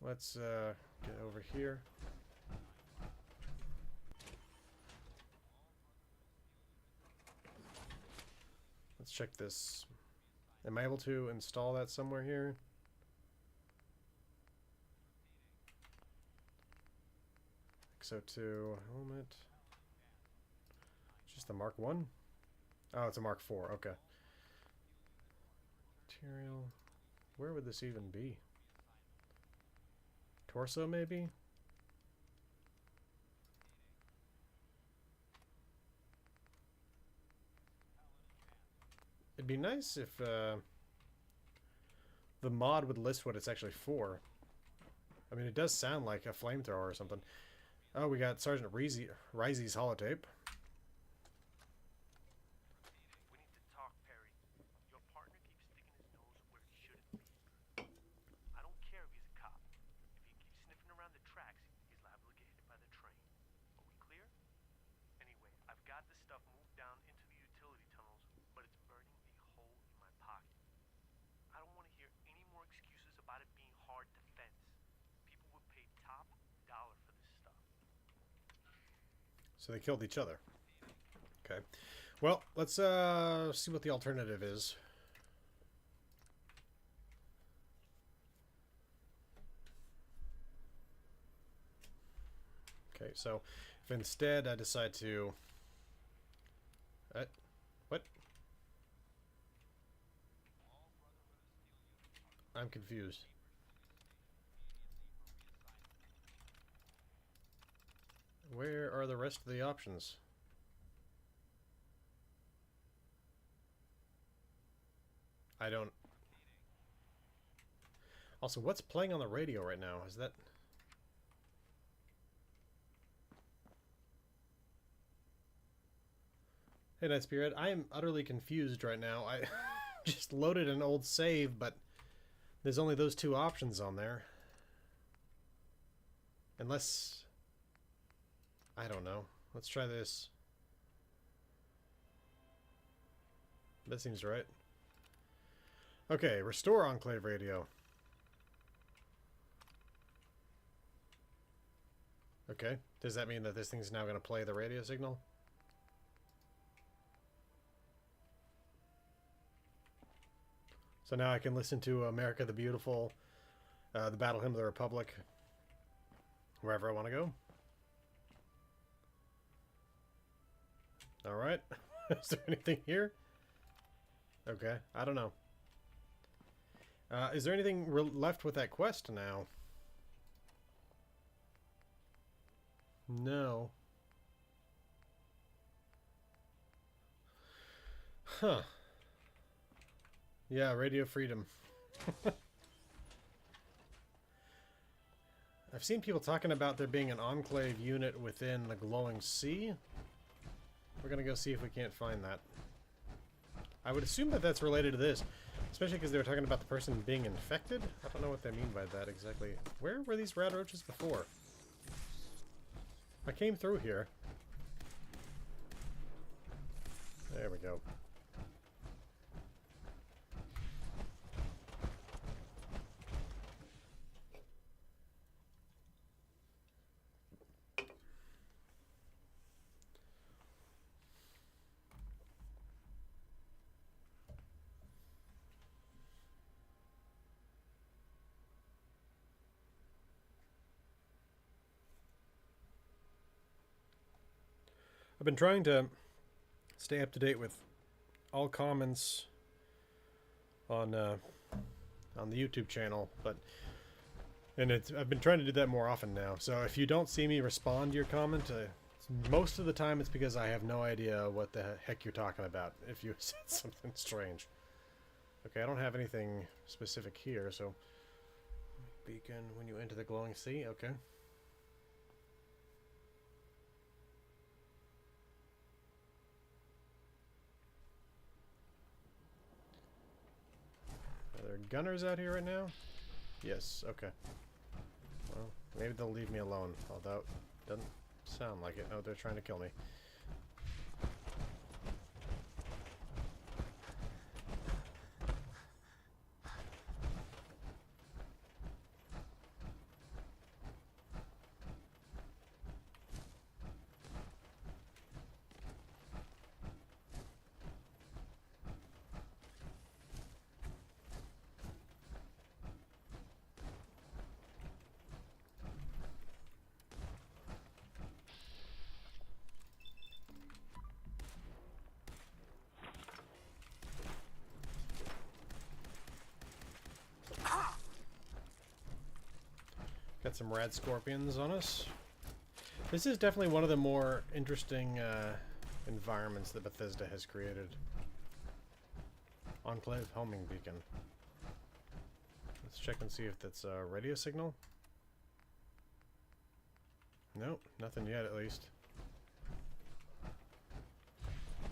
Let's get over here. Let's check this. Am I able to install that somewhere here? XO2 helmet. Just the Mark 1? Oh, it's a Mark 4. Okay. Material. Where would this even be? Torso, maybe? It'd be nice if the mod would list what it's actually for. I mean, it does sound like a flamethrower or something. Oh, we got Sergeant Risey's holotape. We need to talk, Perry. Your partner keeps sticking his nose where he shouldn't be. I don't care if he's a cop. If he keeps sniffing around the tracks, he's liable to get hit by the train. Are we clear? Anyway, I've got this stuff moved down into the utility tunnels, but it's burning a hole in my pocket. I don't want to hear any more excuses about it being hard to fence. People would pay top dollar for this stuff. So they killed each other. Okay. Well, let's see what the alternative is. Okay, so if instead I decide to... what? I'm confused. Where are the rest of the options? I don't... Also, what's playing on the radio right now? Is that... Hey, Night Spirit, I am utterly confused right now. I just loaded an old save, but there's only those two options on there. Unless... I don't know. Let's try this. That seems right. Okay, restore Enclave radio. Okay, does that mean that this thing's now going to play the radio signal? So now I can listen to America the Beautiful, the Battle Hymn of the Republic, wherever I want to go. Alright. Is there anything here? Okay, I don't know. Is there anything left with that quest now? No. Huh. Yeah, Radio Freedom. I've seen people talking about there being an Enclave unit within the Glowing Sea. We're gonna go see if we can't find that. I would assume that that's related to this, especially because they were talking about the person being infected. I don't know what they mean by that exactly. Where were these rad roaches before? I came through here. There we go. I've been trying to stay up to date with all comments on the YouTube channel, I've been trying to do that more often now. So if you don't see me respond to your comment, most of the time it's because I have no idea what the heck you're talking about. If you said something strange. Okay, I don't have anything specific here, so beacon when you enter the Glowing Sea. Okay. Are there gunners out here right now? Yes, okay. Well, maybe they'll leave me alone, although it doesn't sound like it. Oh, they're trying to kill me. Got some rad scorpions on us. This is definitely one of the more interesting environments that Bethesda has created. Enclave homing beacon. Let's check and see if that's a radio signal. Nope, nothing yet at least.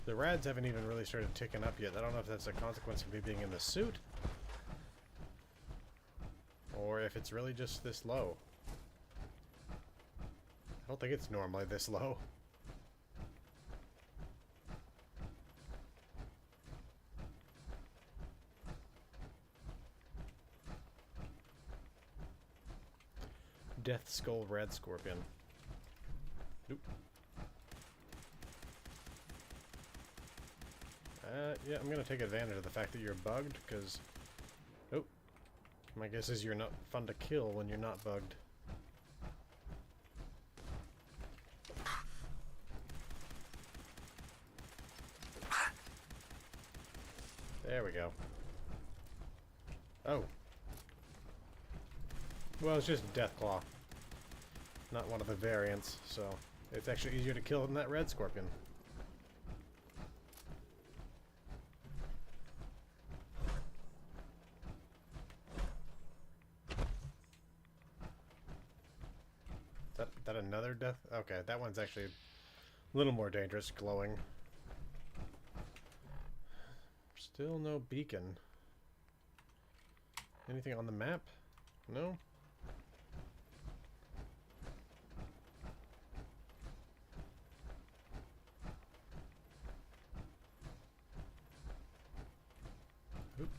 The rads haven't even really started ticking up yet. I don't know if that's a consequence of me being in the suit, or if it's really just this low. I don't think it's normally this low. Death Skull Rad Scorpion. Nope. Yeah, I'm gonna take advantage of the fact that you're bugged, because... Oh. My guess is you're not fun to kill when you're not bugged. There we go. Oh. Well, it's just Deathclaw. Not one of the variants, so it's actually easier to kill than that red scorpion. That another death? Okay, that one's actually a little more dangerous, glowing. Still no beacon. Anything on the map? No? Oop.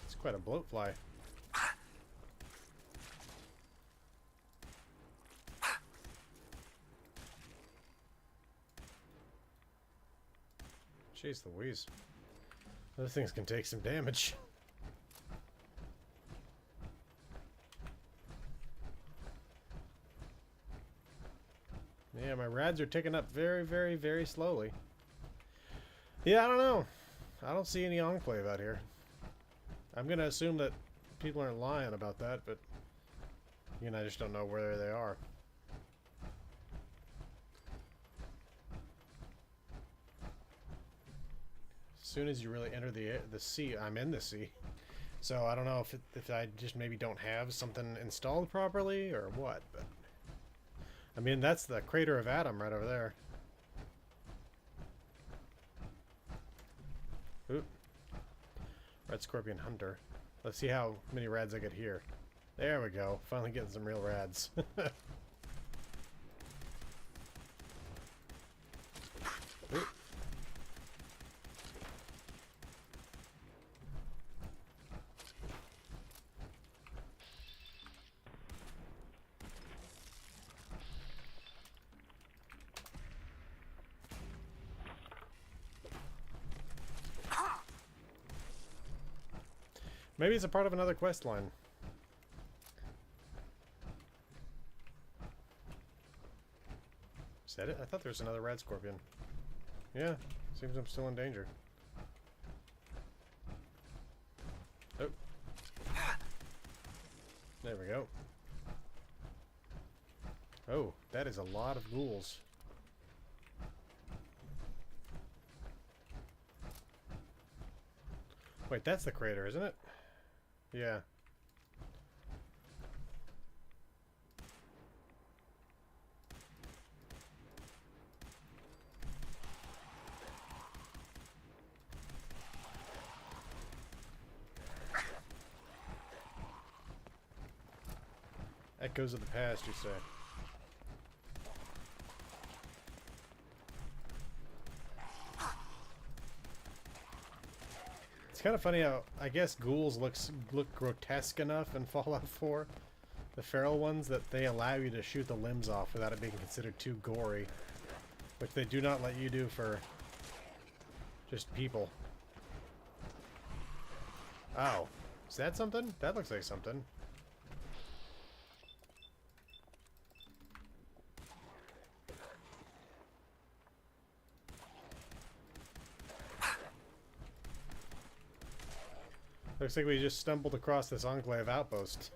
It's quite a bloatfly. Jeez Louise. Those things can take some damage. Yeah, my rads are ticking up very, very, very slowly. Yeah, I don't know. I don't see any Enclave out here. I'm gonna assume that people aren't lying about that, but Again, I just don't know where they are. As soon as you really enter the sea, I'm in the sea. So I don't know if I just maybe don't have something installed properly or what, but I mean that's the crater of Adam right over there. Oop. Red Scorpion Hunter. Let's see how many rads I get here. There we go. Finally getting some real rads. Oop. Maybe it's a part of another quest line. Is that it? I thought there was another red scorpion. Yeah, seems I'm still in danger. Oh. There we go. Oh, that is a lot of ghouls. Wait, that's the crater, isn't it? Yeah. Echoes of the past, you say? It's kind of funny how I guess ghouls look grotesque enough in Fallout 4, the feral ones, that they allow you to shoot the limbs off without it being considered too gory, which they do not let you do for just people. Oh, is that something? That looks like something. Looks like we just stumbled across this Enclave outpost.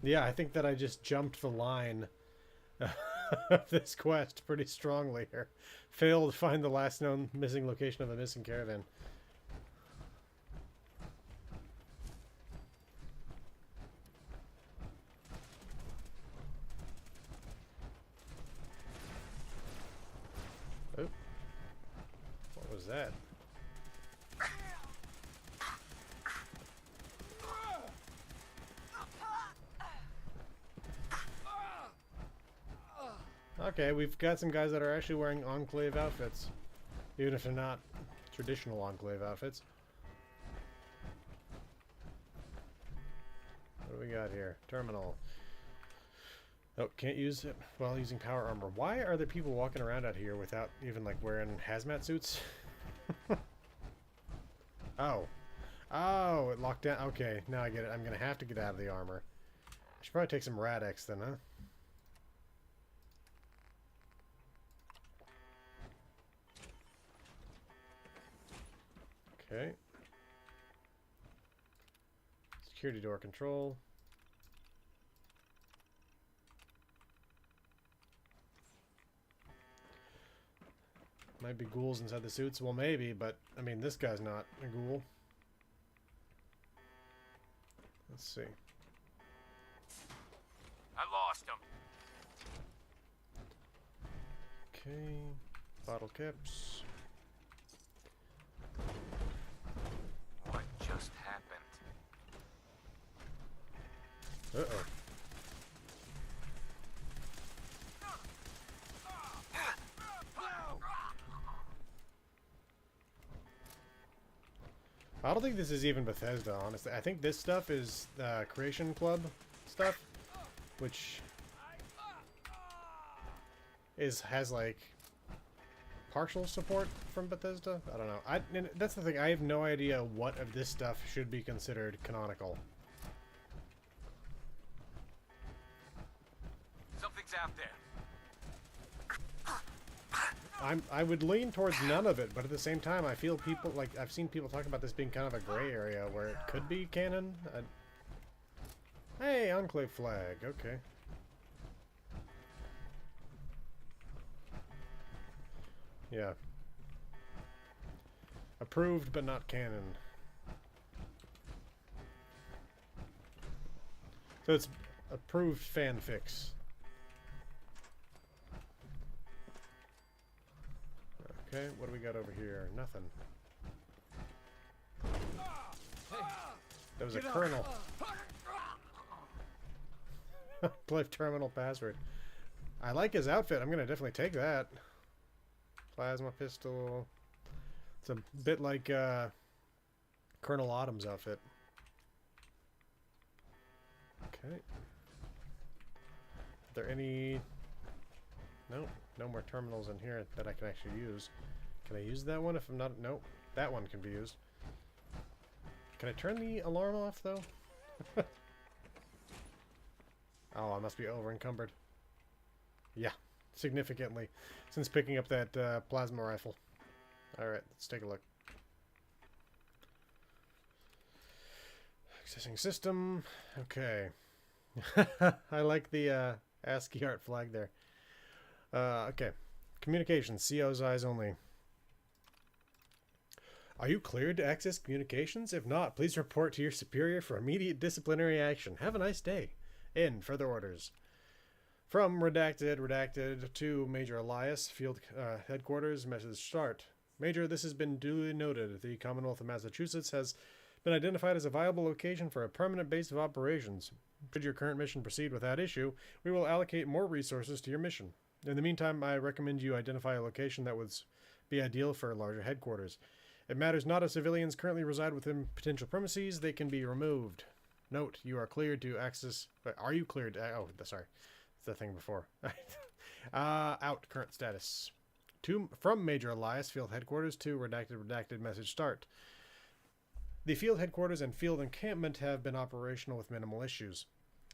Yeah, I think that I just jumped the line of this quest pretty strongly here. Failed to find the last known missing location of a missing caravan. Oh. What was that? Okay, we've got some guys that are actually wearing Enclave outfits. Even if they're not traditional Enclave outfits. What do we got here? Terminal. Oh, can't use it while using power armor. Why are there people walking around out here without even, like, wearing hazmat suits? Oh. Oh, it locked down. Okay, now I get it. I'm gonna have to get out of the armor. I should probably take some Rad-X then, huh? Okay. Security door control. Might be ghouls inside the suits. Well, maybe, but I mean, this guy's not a ghoul. Let's see. I lost him. Okay. Bottle caps. What just happened? Uh-oh. I don't think this is even Bethesda, honestly. I think this stuff is Creation Club stuff, which has like partial support from Bethesda. I don't know. And that's the thing. I have no idea what of this stuff should be considered canonical. Something's out there. I would lean towards none of it, but at the same time, I feel people like I've seen people talk about this being kind of a gray area where it could be canon. Hey, Enclave flag. Okay. Yeah. Approved, but not canon. So it's approved fanfics. Okay, what do we got over here? Nothing. That was a kernel. Cliff terminal password. I like his outfit. I'm gonna definitely take that. Plasma pistol. It's a bit like Colonel Autumn's outfit. Okay. Are there any... No, no more terminals in here that I can actually use. Can I use that one if I'm not... Nope, that one can be used. Can I turn the alarm off, though? Oh, I must be over-encumbered. Yeah, significantly. Since picking up that plasma rifle. Alright, let's take a look. Accessing system. Okay. I like the ASCII art flag there. Okay. Communications. CO's eyes only. Are you cleared to access communications? If not, please report to your superior for immediate disciplinary action. Have a nice day. In. Further orders. From redacted to Major Elias, Field Headquarters, message start. Major, this has been duly noted. The Commonwealth of Massachusetts has been identified as a viable location for a permanent base of operations. Should your current mission proceed without issue, we will allocate more resources to your mission. In the meantime, I recommend you identify a location that would be ideal for a larger headquarters. It matters not if civilians currently reside within potential premises, they can be removed. Note, you are cleared to access... Are you cleared to... Oh, sorry. It's the thing before. Out. Current status. From Major Elias, Field Headquarters to redacted message start. The field headquarters and field encampment have been operational with minimal issues.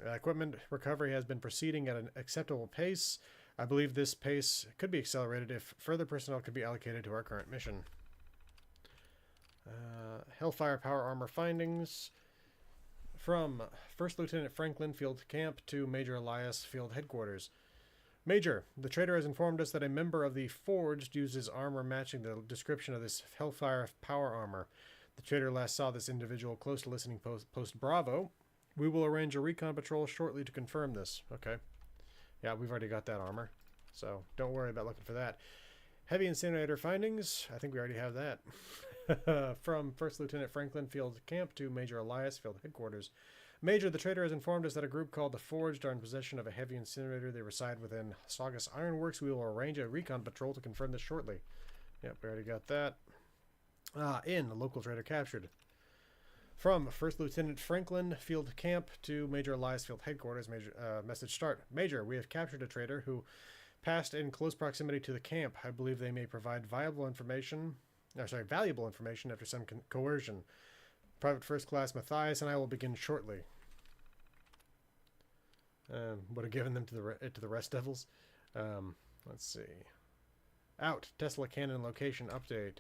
Equipment recovery has been proceeding at an acceptable pace. I believe this pace could be accelerated if further personnel could be allocated to our current mission. Hellfire Power Armor findings. From First Lieutenant Franklin, Field Camp, to Major Elias, Field Headquarters. Major, the trader has informed us that a member of the Forged uses armor matching the description of this Hellfire Power Armor. The trader last saw this individual close to listening post Bravo. We will arrange a recon patrol shortly to confirm this. Okay. Yeah, we've already got that armor, so don't worry about looking for that. Heavy incinerator findings. I think we already have that. From First Lieutenant Franklin, Field Camp, to Major Elias, Field Headquarters. Major, the trader has informed us that a group called the Forged are in possession of a heavy incinerator. They reside within Saugus Ironworks. We will arrange a recon patrol to confirm this shortly. Yep, we already got that. The local trader captured. From First Lieutenant Franklin, Field Camp, to Major Elias, Field Headquarters. Message start. Major, we have captured a trader who passed in close proximity to the camp. I believe they may provide valuable information after some coercion. Private First Class Matthias and I will begin shortly. Would have given them to the Rest Devils. Let's see. Out. Tesla Cannon location update.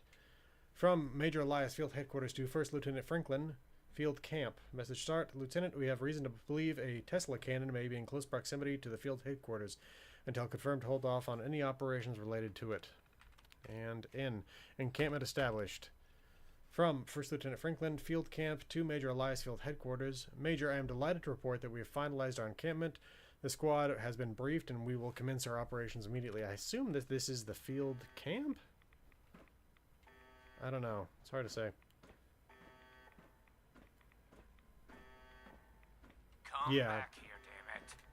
From Major Elias, Field Headquarters, to First Lieutenant Franklin, Field Camp. Message start. Lieutenant, we have reason to believe a Tesla cannon may be in close proximity to the Field Headquarters. Until confirmed, hold off on any operations related to it. And in. Encampment established. From First Lieutenant Franklin, Field Camp, to Major Elias, Field Headquarters. Major, I am delighted to report that we have finalized our encampment. The squad has been briefed and we will commence our operations immediately. I assume that this is the field camp? I don't know. It's hard to say. Come back here,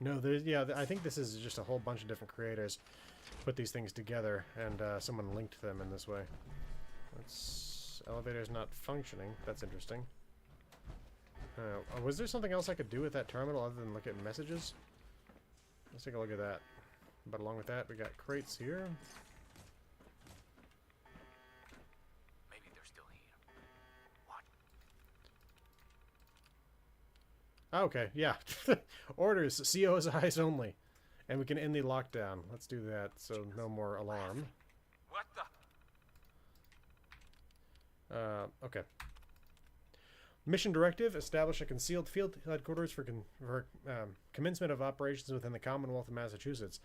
damn it. No, I think this is just a whole bunch of different creators put these things together and someone linked them in this way. Elevator's not functioning. That's interesting. Was there something else I could do with that terminal other than look at messages? Let's take a look at that. But along with that, we got crates here. Maybe they're still here. What? Okay, yeah. Orders. CO's eyes only. And we can end the lockdown. Let's do that so no more alarm. What the? Okay. Mission directive: establish a concealed field headquarters for commencement of operations within the Commonwealth of Massachusetts.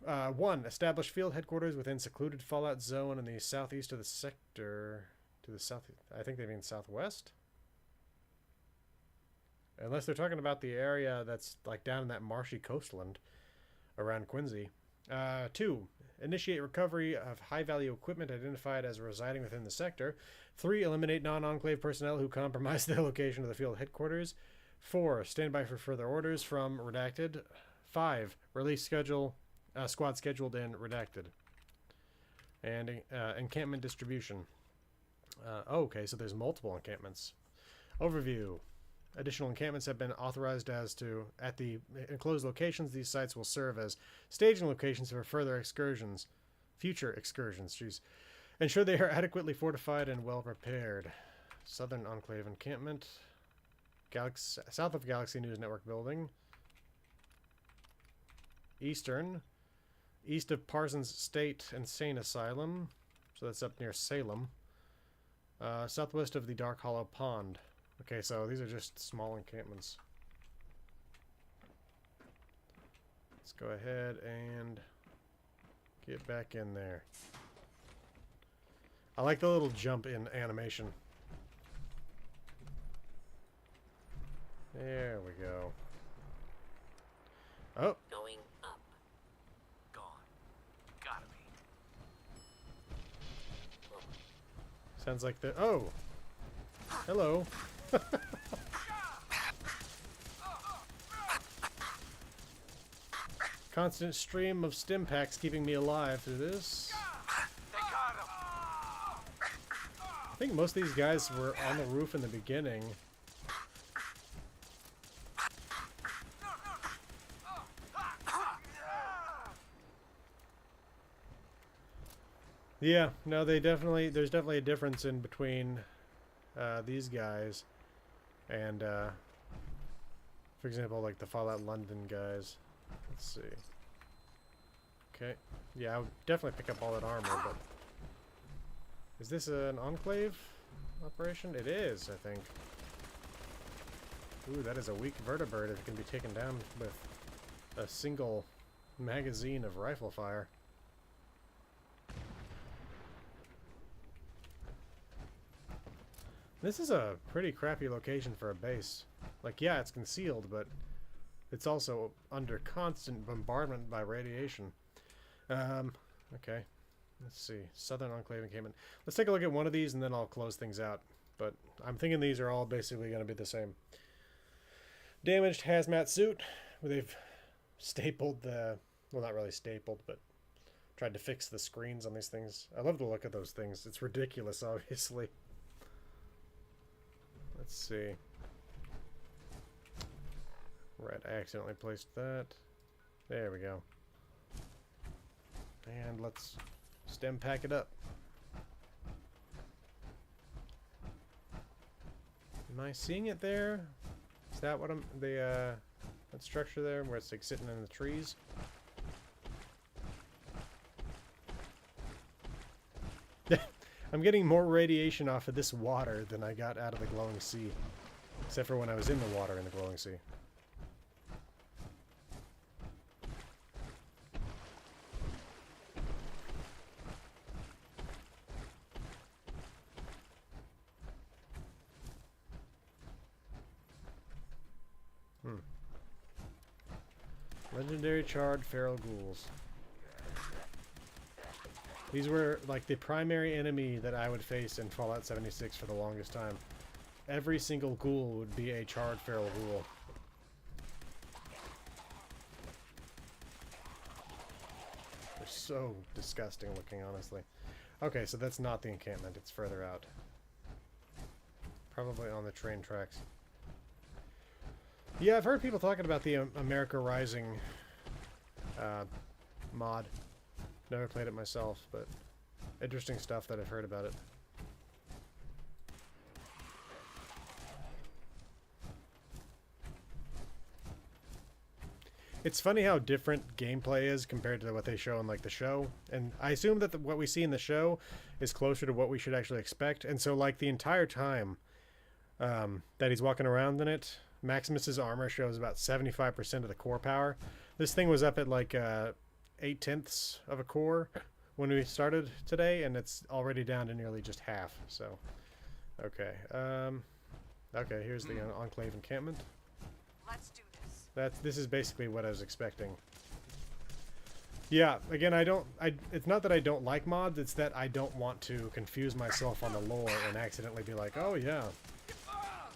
1. Establish field headquarters within secluded Fallout zone in the southeast of the sector. To the south, I think they mean southwest. Unless they're talking about the area that's like down in that marshy coastland around Quincy. 2. Initiate recovery of high-value equipment identified as residing within the sector. 3. Eliminate non-enclave personnel who compromise the location of the field headquarters. 4. Stand by for further orders from Redacted. 5. Release schedule, squad scheduled in Redacted. And encampment distribution. Okay, so there's multiple encampments. Overview. Additional encampments have been authorized at the enclosed locations. These sites will serve as staging locations for future excursions. Ensure they are adequately fortified and well prepared. Southern Enclave encampment. South of Galaxy News Network building. Eastern. East of Parsons State Insane Asylum. So that's up near Salem. Southwest of the Dark Hollow Pond. Okay, so these are just small encampments. Let's go ahead and get back in there. I like the little jump in animation. There we go. Oh. Going up. Gone. Gotta be. Sounds like the... Oh! Hello. Constant stream of stim packs keeping me alive through this. They got him. I think most of these guys were on the roof in the beginning. Yeah, no, there's definitely a difference in between these guys and, for example, like the Fallout London guys. Let's see. Okay. Yeah, I would definitely pick up all that armor, but... Is this an Enclave operation? It is, I think. Ooh, that is a weak vertibird if it can be taken down with a single magazine of rifle fire. This is a pretty crappy location for a base. Like, yeah, it's concealed, but it's also under constant bombardment by radiation. Okay. Let's see. Southern Enclave encampment. Let's take a look at one of these, and then I'll close things out. But I'm thinking these are all basically going to be the same. Damaged hazmat suit. They've stapled the... Well, not really stapled, but tried to fix the screens on these things. I love the look of those things. It's ridiculous, obviously. Let's see. Right, I accidentally placed that. There we go. And let's stem pack it up. Am I seeing it there? Is that what I'm... that structure there where it's like sitting in the trees? I'm getting more radiation off of this water than I got out of the glowing sea. Except for when I was in the water in the glowing sea. Legendary charred feral ghouls. These were like the primary enemy that I would face in Fallout 76 for the longest time. Every single ghoul would be a charred feral ghoul. They're so disgusting looking, honestly. Okay, so that's not the encampment, it's further out. Probably on the train tracks. Yeah, I've heard people talking about the America Rising mod. Never played it myself, but interesting stuff that I've heard about it. It's funny how different gameplay is compared to what they show in like the show, and I assume that what we see in the show is closer to what we should actually expect. And so like the entire time that he's walking around in it, Maximus's armor shows about 75% of the core power. This thing was up at like 8/10 of a core when we started today, and it's already down to nearly just half. So okay, okay, here's the Enclave encampment. Let's do this. This is basically what I was expecting. Yeah, again, it's not that I don't like mods, it's that I don't want to confuse myself on the lore and accidentally be like, oh yeah.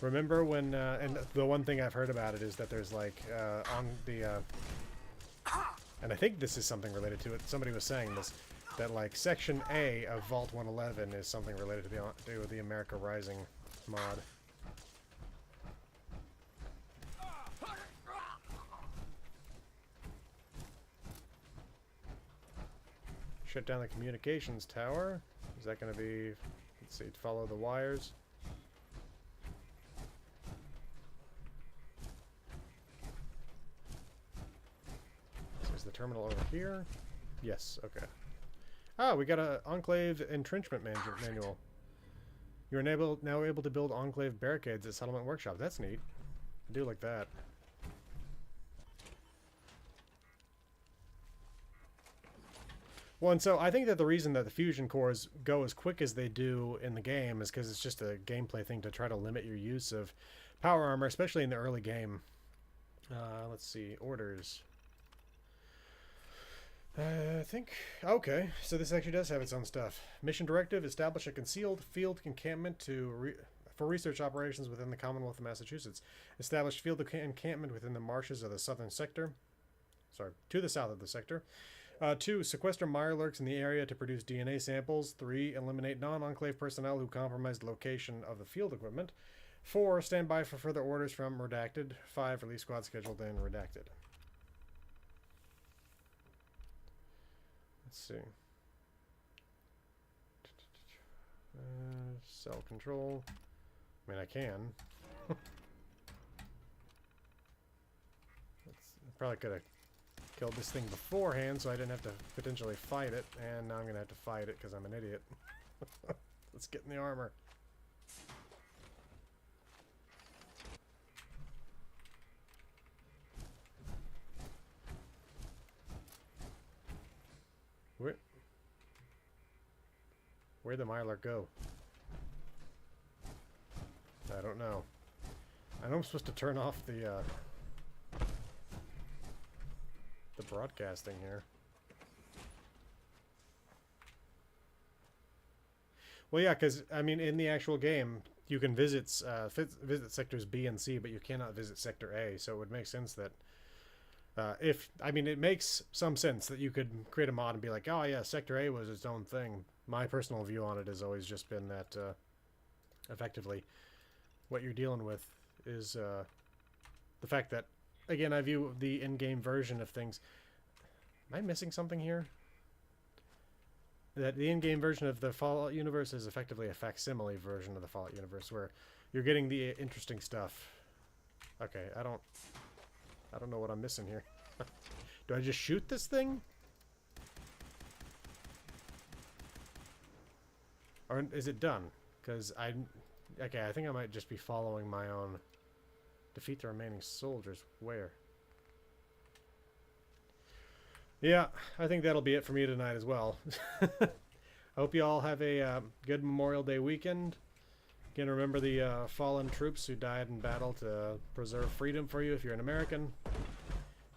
Remember when, and the one thing I've heard about it is that there's like, on the, and I think this is something related to it, somebody was saying this, that like Section A of Vault 111 is something related to the America Rising mod. Shut down the communications tower. Is that going to be... Let's see, follow the wires. So is the terminal over here? Yes, okay. Ah, we got an Enclave entrenchment manual. You're now able to build Enclave barricades at Settlement Workshop. That's neat. I do like that. Well, and so I think that the reason that the fusion cores go as quick as they do in the game is because it's just a gameplay thing to try to limit your use of power armor, especially in the early game. Let's see, orders. I think, okay, so this actually does have its own stuff. Mission directive, establish a concealed field encampment for research operations within the Commonwealth of Massachusetts. Establish field encampment within the marshes of the southern sector. Sorry, to the south of the sector. 2. Sequester Mirelurks in the area to produce DNA samples. 3. Eliminate non-Enclave personnel who compromise the location of the field equipment. 4. Stand by for further orders from Redacted. 5. Release squad scheduled and Redacted. Let's see. Cell control. I mean, I can. Probably could have killed this thing beforehand so I didn't have to potentially fight it, and now I'm gonna have to fight it because I'm an idiot. Let's get in the armor. Where'd the Mirelurk go? I don't know. I know I'm supposed to turn off the broadcasting here. Well, yeah, because I mean, in the actual game, you can visit sectors B and C, but you cannot visit sector A. So it would make sense that it makes some sense that you could create a mod and be like, oh yeah, sector A was its own thing. My personal view on it has always just been that effectively what you're dealing with is the fact that, again, I view the in-game version of things. Am I missing something here? That the in-game version of the Fallout universe is effectively a facsimile version of the Fallout universe, where you're getting the interesting stuff. Okay, I don't know what I'm missing here. Do I just shoot this thing? Or is it done? Because I think I might just be following my own. Defeat the remaining soldiers. Where? Yeah, I think that'll be it for me tonight as well. I hope you all have a good Memorial Day weekend. Again, remember the fallen troops who died in battle to preserve freedom for you if you're an American.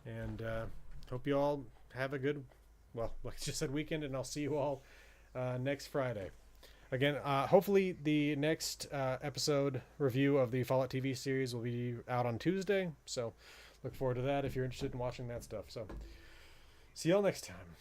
And hope you all have a good, well, like I just said, weekend, and I'll see you all next Friday. Again, hopefully the next episode review of the Fallout TV series will be out on Tuesday. So look forward to that if you're interested in watching that stuff. So see y'all next time.